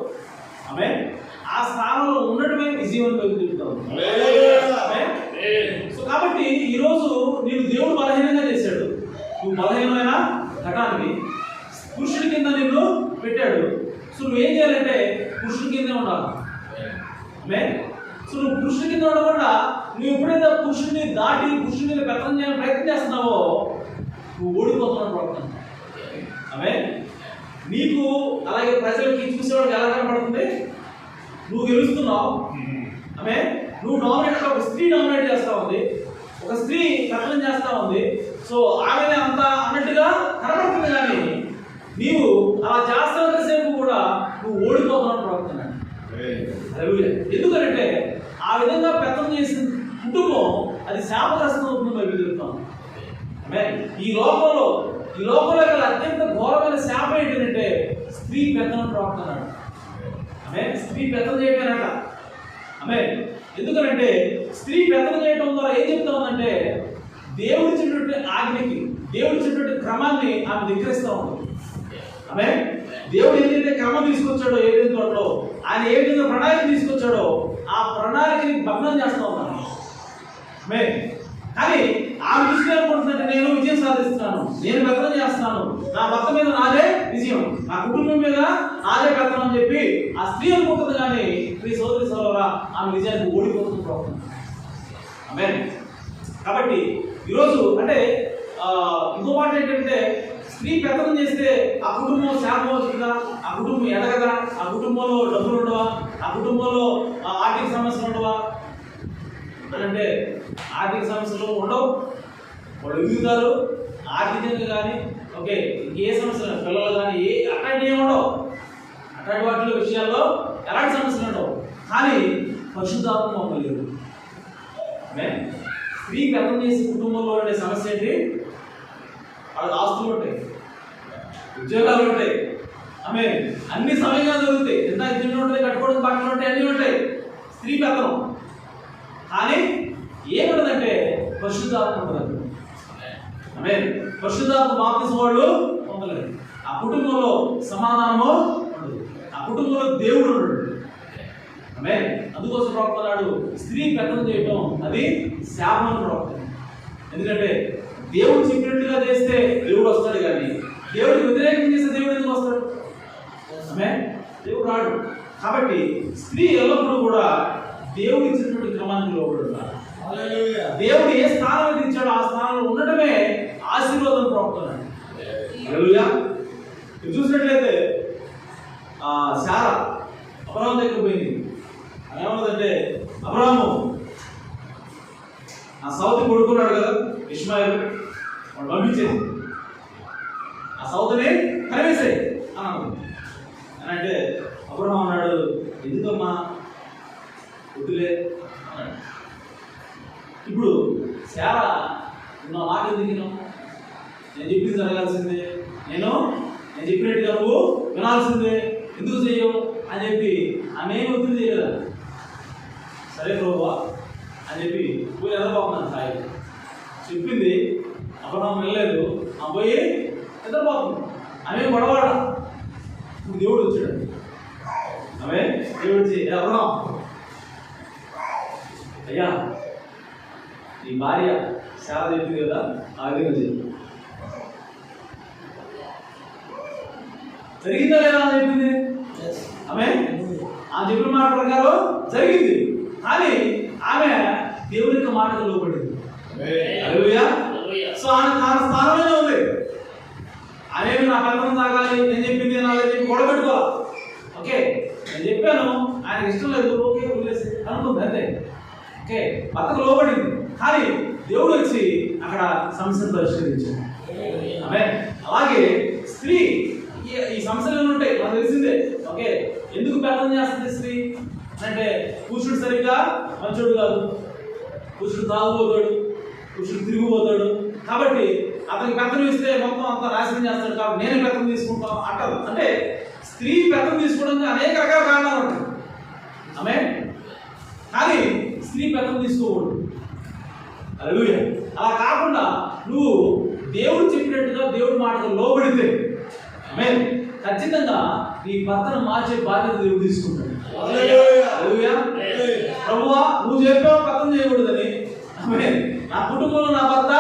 ఆ స్థానంలో ఉండటమే విజయవంతం చెప్తాను. సో కాబట్టి ఈరోజు నేను దేవుడు బలహీనంగా చేశాడు. నువ్వు బలహీనమైన ఘటాన్ని పురుషుడి కింద నిన్ను పెట్టాడు. సో నువ్వేం చేయాలంటే పురుషుడి కిందే ఉండాలి. సో నువ్వు పురుషుడి కింద ఉండకుండా నువ్వు ఎప్పుడైతే పురుషుడిని దాటి పురుషుడి మీద పెత్తనం చేయాలని ప్రయత్నం చేస్తున్నావో నువ్వు ఓడిపోతున్నావు ప్రవర్తన. నీకు అలాగే ప్రజలకి చూసేవాడికి ఎలా కనపడుతుంది? నువ్వు గెలుస్తున్నావు. నువ్వు డామినేట్, ఒక స్త్రీ డామినేట్ చేస్తా ఉంది, ఒక స్త్రీ పెత్తనం చేస్తా ఉంది. సో ఆమె అంత అన్నట్టుగా కనపడుతుంది. కానీ నీవు అలా చేస్తున్నంతసేపు కూడా నువ్వు ఓడిపోతున్నావు ప్రవర్తన. ఎందుకంటే ఆ విధంగా పెత్తనం చేసిన కుటుంబం అది శాపగ్రస్తం అవుతుంది. మేము ఎదుగుతాం. ఈ లోకంలో గల అత్యంత ఘోరమైన శాపం ఏంటంటే స్త్రీ పెత్తనం ప్రవర్తన. స్త్రీ పెత్తనం చేయటమేనట. ఎందుకంటే స్త్రీ పెత్తనం చేయడం ద్వారా ఏం చెప్తా ఉందంటే, దేవుడు ఇచ్చినటువంటి ఆజ్ఞకి, దేవుడు ఇచ్చినటువంటి క్రమాన్ని ఆమె ధిక్కరిస్తూ ఉంది. దేవుడు ఏదైతే క్రమం తీసుకొచ్చాడో, ఏదైతే తోటలో ఆయన ఏ విధంగా ప్రణాళిక తీసుకొచ్చాడో ఆ ప్రణాళికని భగ్నం చేస్తూ ఉన్నాను. కానీ ఆమె దృష్టిలో అనుకుంటుందంటే, నేను విజయం సాధిస్తున్నాను, నేను పెత్తనం చేస్తున్నాను, నా భర్త మీద నాదే విజయం, నా కుటుంబం మీద నాదే పెత్తనం అని చెప్పి ఆ స్త్రీ అనుకుంటుంది. కానీ స్త్రీ సోదరి సోదరురా, ఆమె విజయానికి ఓడిపోతుంది ప్రవర్తన. కాబట్టి ఈరోజు అంటే ఇంకో మాట ఏంటంటే, స్త్రీ పెత్తనం చేస్తే ఆ కుటుంబం శాపం అవుతుందా, ఆ కుటుంబం ఎదగదా, ఆ కుటుంబంలో డబ్బులు ఉండవా, ఆ కుటుంబంలో ఆర్థిక సమస్యలు ఉండవా అని అంటే ఆర్థిక సమస్యలు ఉండవు. వాళ్ళు ఎదుగుతారు ఆర్థికంగా కానీ, ఏ సమస్యలు పిల్లలు కానీ అట్లాంటివి ఏమి ఉండవు. అట్లాంటి వాటిలో విషయాల్లో ఎలాంటి సమస్యలు ఉండవు. కానీ పరిశుద్ధాత్మ అవ్వలేదు. స్త్రీ పెత్తనం చేసే కుటుంబంలో ఉండే సమస్య ఏంటి? వాళ్ళకి ఆస్తులు ఉంటాయి, ఉద్యోగాలు ఉంటాయి, అన్ని సమయంగా జరుగుతాయి, ఎంత ఇల్లు ఉంటాయి, కట్టుకోవడం బట్టలు ఉంటాయి, అన్నీ ఉంటాయి. స్త్రీ పెత్తనం. కానీ ఏముండదంటే పరిశుద్ధాత్మ ఉండదు. పరిశుద్ధాత్మ బాప్తిసం వాళ్ళు పొందలేదు. ఆ కుటుంబంలో సమాధానము ఉండదు, ఆ కుటుంబంలో దేవుడు ఉండడు. అందుకోసం ప్రవక్తన్నాడు, స్త్రీ పెత్తనం చేయటం అది శాపం ప్రవక్త. ఎందుకంటే దేవుడు చెప్పినట్టుగా చేస్తే దేవుడు వస్తాడు, కానీ దేవుడికి వ్యతిరేకం చేస్తే దేవుడు ఎందుకు వస్తాడు? దేవుడు రాడు. కాబట్టి స్త్రీ ఎల్లప్పుడూ కూడా దేవుడు ఇచ్చినటువంటి క్రమానికి లోబడి ఉండాలి. దేవుడు ఏ స్థానం అయితే ఇచ్చాడో ఆ స్థానంలో ఉండటమే ఆశీర్వాదం ప్రవక్తన్నాడు. హల్లెలూయా. మీరు చూసినట్లయితే శారా అబ్రహాము దగ్గర పోయింది. ఏమన్నదంటే, అబ్రహాము ఆ సౌతి కొడుకున్నాడు కదా ఇష్మాయిల్, వాడు పంపించేది ఆ సౌతిని కనివేసాయి అన్నాడు. అని అంటే అబ్రహాము అన్నాడు, ఎందుకమ్మా వద్దులే అన్నాడు. ఇప్పుడు శారా నా మాట ఎందుకు, నేను చెప్పింది జరగాల్సిందే, నేను చెప్పినట్టుగా నువ్వు వినాల్సిందే, ఎందుకు చెయ్యవు అని చెప్పి ఆమె ఏమి ఒత్తిడి చేయలేదా? సరే ప్రభువా అని చెప్పి పోయి నిద్రపోతున్నాను. సాయి చెప్పింది అబ్రహాము వెళ్ళలేదు, ఆ పోయి నిద్రపోతుంది. ఆమె గొడవాడ ఇప్పుడు దేవుడు వచ్చాడు. ఆమె దేవుడు వచ్చి ఎవరో అయ్యా నీ భార్య చాలా చెప్పింది కదా ఆ విధంగా చెప్పి జరిగిందా లేదా అని చెప్పింది. ఆమె ఆ చెప్పిన మాట ప్రకారం జరిగింది. కానీ ఆమె దేవుని యొక్క మాటకు లోపడింది. సో ఆమె తన స్థానంలోనే ఉంది. అదేమి నా పెద్దం తాగాలి నేను చెప్పింది నాలుగు చెప్పి గొడవ పెట్టుకోవాలి. ఓకే నేను చెప్పాను ఆయనకి ఇష్టం లేదు, ఓకే వదిలేసి అనుకుంది అంతే. ఓకే భర్తకు లోబడింది. కానీ దేవుడు వచ్చి అక్కడ సమస్యను పరిష్కరించాడు. ఆమె అలాగే స్త్రీ ఈ సమస్యలు ఉంటాయి మనకు తెలిసిందే. ఓకే ఎందుకు పెద్దం చేస్తుంది స్త్రీ అంటే పురుషుడు సరిగ్గా మంచోడు కాదు, పురుషుడు తాగుపోతాడు, పురుషుడు తిరిగిపోతాడు, కాబట్టి అతనికి పెత్తనం ఇస్తే మొత్తం అంతా నాశనం చేస్తాడు కాబట్టి నేనే పెత్తనం తీసుకుంటాను అంటారు. అంటే స్త్రీ పెత్తనం తీసుకోవడానికి అనేక రకాల కారణాలు ఉంటాయి. ఆమె కానీ స్త్రీ పెత్తనం తీసుకోకూడదు. హల్లెలూయా. అలా కాకుండా నువ్వు దేవుడు చెప్పినట్టుగా దేవుడి మాటకు లోబడితే ఆమె ఖచ్చితంగా నీ భర్తను మార్చే బాధ్యత దేవుడు తీసుకుంటాడు. హల్లెలూయా. ప్రభువా నువ్వు చెప్పావు పెత్తనం చేయకూడదని. ఆమె నా కుటుంబంలో నా భర్త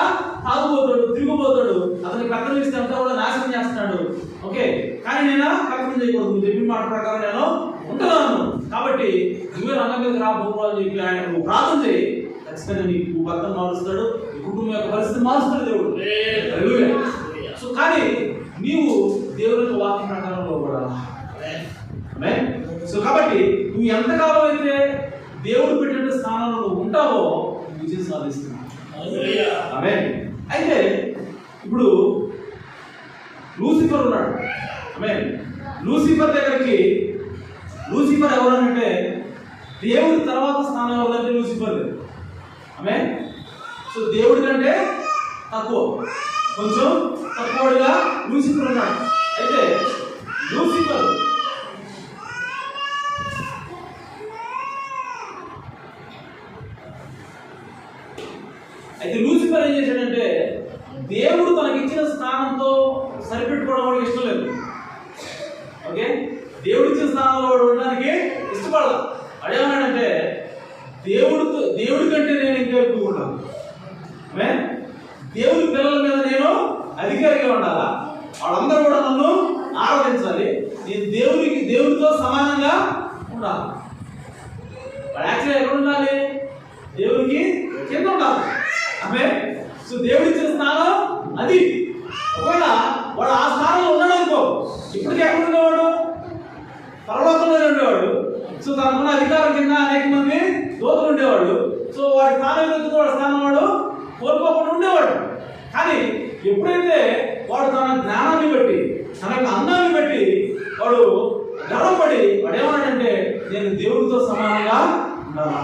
తాగుపోతాడు, తిరిగిపోతాడు, అతనికి పెత్తనం ఇస్తే అంతా కూడా నాశనం చేస్తున్నాడు. ఓకే కానీ నేను పెత్తనం చేయకూడదు, నువ్వు చెప్పిన మాట ప్రకారం నేను ఉంటున్నాను కాబట్టి నువ్వే రంగం మీద రాబోవు అని చెప్పి ఆయన నువ్వు ప్రార్థన చేయి. ఖచ్చితంగా నీకు భర్తను మారుస్తాడు, నీ కుటుంబం యొక్క పరిస్థితి మారుస్తాడు దేవుడు. సో కానీ నీవు దేవుని యొక్క వాక్యం ప్రకారం లోబడాలి. సో కాబట్టి నువ్వు ఎంతకాలం అయితే దేవుడు పెట్టిన స్థానంలో నువ్వు ఉంటావో విజయం సాధిస్తున్నావు. అయితే ఇప్పుడు లూసిఫర్ ఉన్నాడు. లూసిఫర్ దగ్గరికి లూసిఫర్ ఎవరనంటే దేవుడి తర్వాత స్థానం ఎవరంటే లూసిఫర్. సో దేవుడి కంటే తక్కువ, కొంచెం తక్కువగా లూసిఫర్ ఉన్నాడు. అయితే లూసిఫర్ ఏం చేశాడంటే దేవుడు తనకిచ్చిన స్థానంతో సరిపెట్టుకోవడం వాడికి ఇష్టం లేదు. ఓకే దేవుడు ఇచ్చిన స్థానంలో వాడు ఉండడానికి ఇష్టపడాలి. అదేమన్నాడంటే దేవుడి కంటే నేను ఇంకా ఎక్కువ ఉండాలి. దేవుడి పిల్లల మీద నేను అధికారిగా ఉండాలా, వాళ్ళందరూ కూడా నన్ను ఆరాధించాలి, నేను దేవుడితో సమానంగా ఉండాలి. వాడు యాక్చువల్గా ఎక్కడ ఉండాలి? దేవుడికి కింద ఉండాలి. సో దేవుడు ఇచ్చిన స్థానం అది. ఒకవేళ వాడు ఆ స్థానంలో ఉన్నాడు అనుకో, ఇప్పటికీ ఎక్కడ ఉండేవాడు? పరలోకంలోనే ఉండేవాడు. సో తనకున్న అధికారం కింద అనేక మంది దూతలు ఉండేవాడు. సో వాడి స్థానం ఎదుగుతూ వాడి స్థానం వాడు కోల్పోకుండా ఉండేవాడు. కానీ ఎప్పుడైతే వాడు తన జ్ఞానాన్ని బట్టి తన యొక్క అందాన్ని బట్టి వాడు గర్వపడి వాడు ఏమన్నాడంటే నేను దేవుడితో సమానంగా ఉండాలా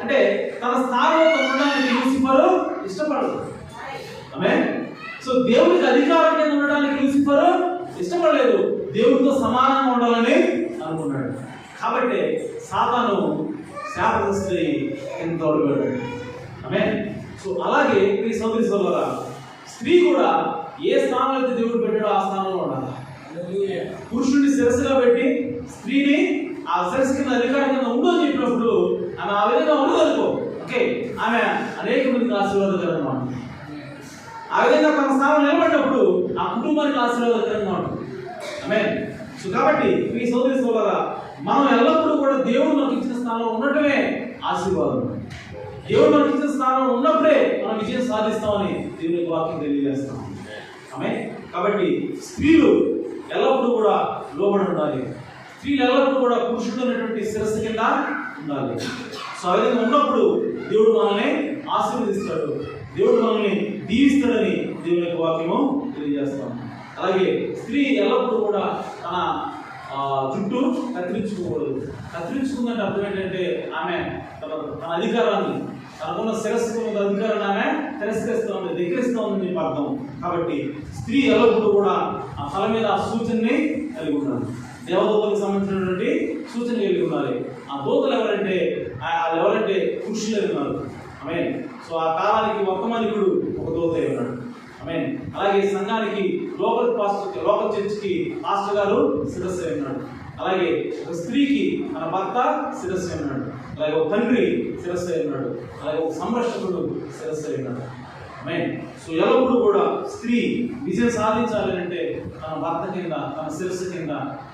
అంటే తన స్థానంలో ఉండడానికి లూసిఫర్ ఇష్టపడదు. సో దేవుడికి అధికారం కింద ఉండడానికి లూసిఫర్ ఇష్టపడలేదు, దేవుడితో సమానంగా ఉండాలని అనుకున్నాడు. కాబట్టి సాతాను శాపగ్రస్తుడై కింద తోడుపెట్టాడు. సో అలాగే ఈ సోదరి సోదరులారా, స్త్రీ కూడా ఏ స్థానంలో అయితే దేవుడు పెట్టాడో ఆ స్థానంలో ఉండాలి. పురుషుడిని శిరస్సుగా పెట్టి స్త్రీని ఆ శిరస్సు కింద అధికారం కింద ఉండని చెప్పినప్పుడు ఆమె ఆ విధంగా ఉండదనుకో, ఓకే ఆమె అనేక మందికి ఆశీర్వాదకరంగా ఉంటుంది. ఆ విధంగా తన స్థానం నిలబడినప్పుడు ఆ కుటుంబానికి ఆశీర్వాదకరంగా ఉంటుంది. సో కాబట్టి ఈ సోదరి సోదరులారా, మనం ఎల్లప్పుడూ కూడా దేవుడు మనకి ఇచ్చిన స్థానంలో ఉండటమే ఆశీర్వాదం. దేవుడు మనకి ఇచ్చిన స్థానంలో ఉన్నప్పుడే మనం విజయం సాధిస్తామని దేవుని వాక్యం తెలియజేస్తాం. కాబట్టి స్త్రీలు ఎల్లప్పుడూ కూడా లోబడి ఉండాలి. స్త్రీలు ఎల్లప్పుడూ కూడా పురుషుడు అనేటువంటి శిరస్సు కింద ఉండాలి. సో ఆ విధంగా ఉన్నప్పుడు దేవుడు మనల్ని ఆశీర్వదిస్తాడు, దేవుడు మనల్ని దీవిస్తాడని దేవుని యొక్క వాక్యము తెలియజేస్తాం. అలాగే స్త్రీ ఎల్లప్పుడూ కూడా తన జుట్టు కత్తిరించుకోకూడదు. కత్తిరించుకుందంటే అర్థం ఏంటంటే ఆమె తన అధికారాన్ని, తనకున్న శిరస్సు ఉన్న అధికారాన్ని ఆమె తిరస్కరిస్తూ ఉంది, ధిక్కరిస్తూ ఉందని చెప్పి అర్థం. కాబట్టి స్త్రీ ఎల్లప్పుడూ కూడా ఆ తల మీద ఆ సూచనని కలిగి ఉండాలి. దేవదూతలకు సంబంధించినటువంటి సూచన కలిగి ఉండాలి. ఆ దూతలు ఎవరంటే పురుషులే ఉన్నారు. సో ఆ కాలానికి వర్తమానికుడు ఒక దూత ఉన్నాడు. ఆమేన్. అలాగే సంఘానికి లోకల్ చర్చ్కి పాస్టర్ గారు శిరస్సు అయి ఉన్నాడు. అలాగే ఒక స్త్రీకి తన భర్త శిరస్సు అయి ఉన్నాడు. అలాగే ఒక తండ్రి శిరస్సు అయి ఉన్నాడు. అలాగే ఒక సంరక్షకుడు శిరస్సు అయి ఉన్నాడు. ఆమేన్. సో ఎల్లప్పుడూ కూడా స్త్రీ విజయం సాధించాలి అంటే తన భర్త కింద, తన శిరస్సు కింద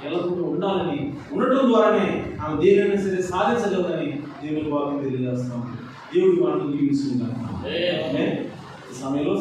ఎల్లప్పుడూ ఉండాలని, ఉండటం ద్వారానే ఆమె దేనిని సరే సాధించగలదని దేవుని వాక్యం తెలియజేస్తాం. దేవుడి మాటలు దీవించుకుంటాం. ఈ సమయంలో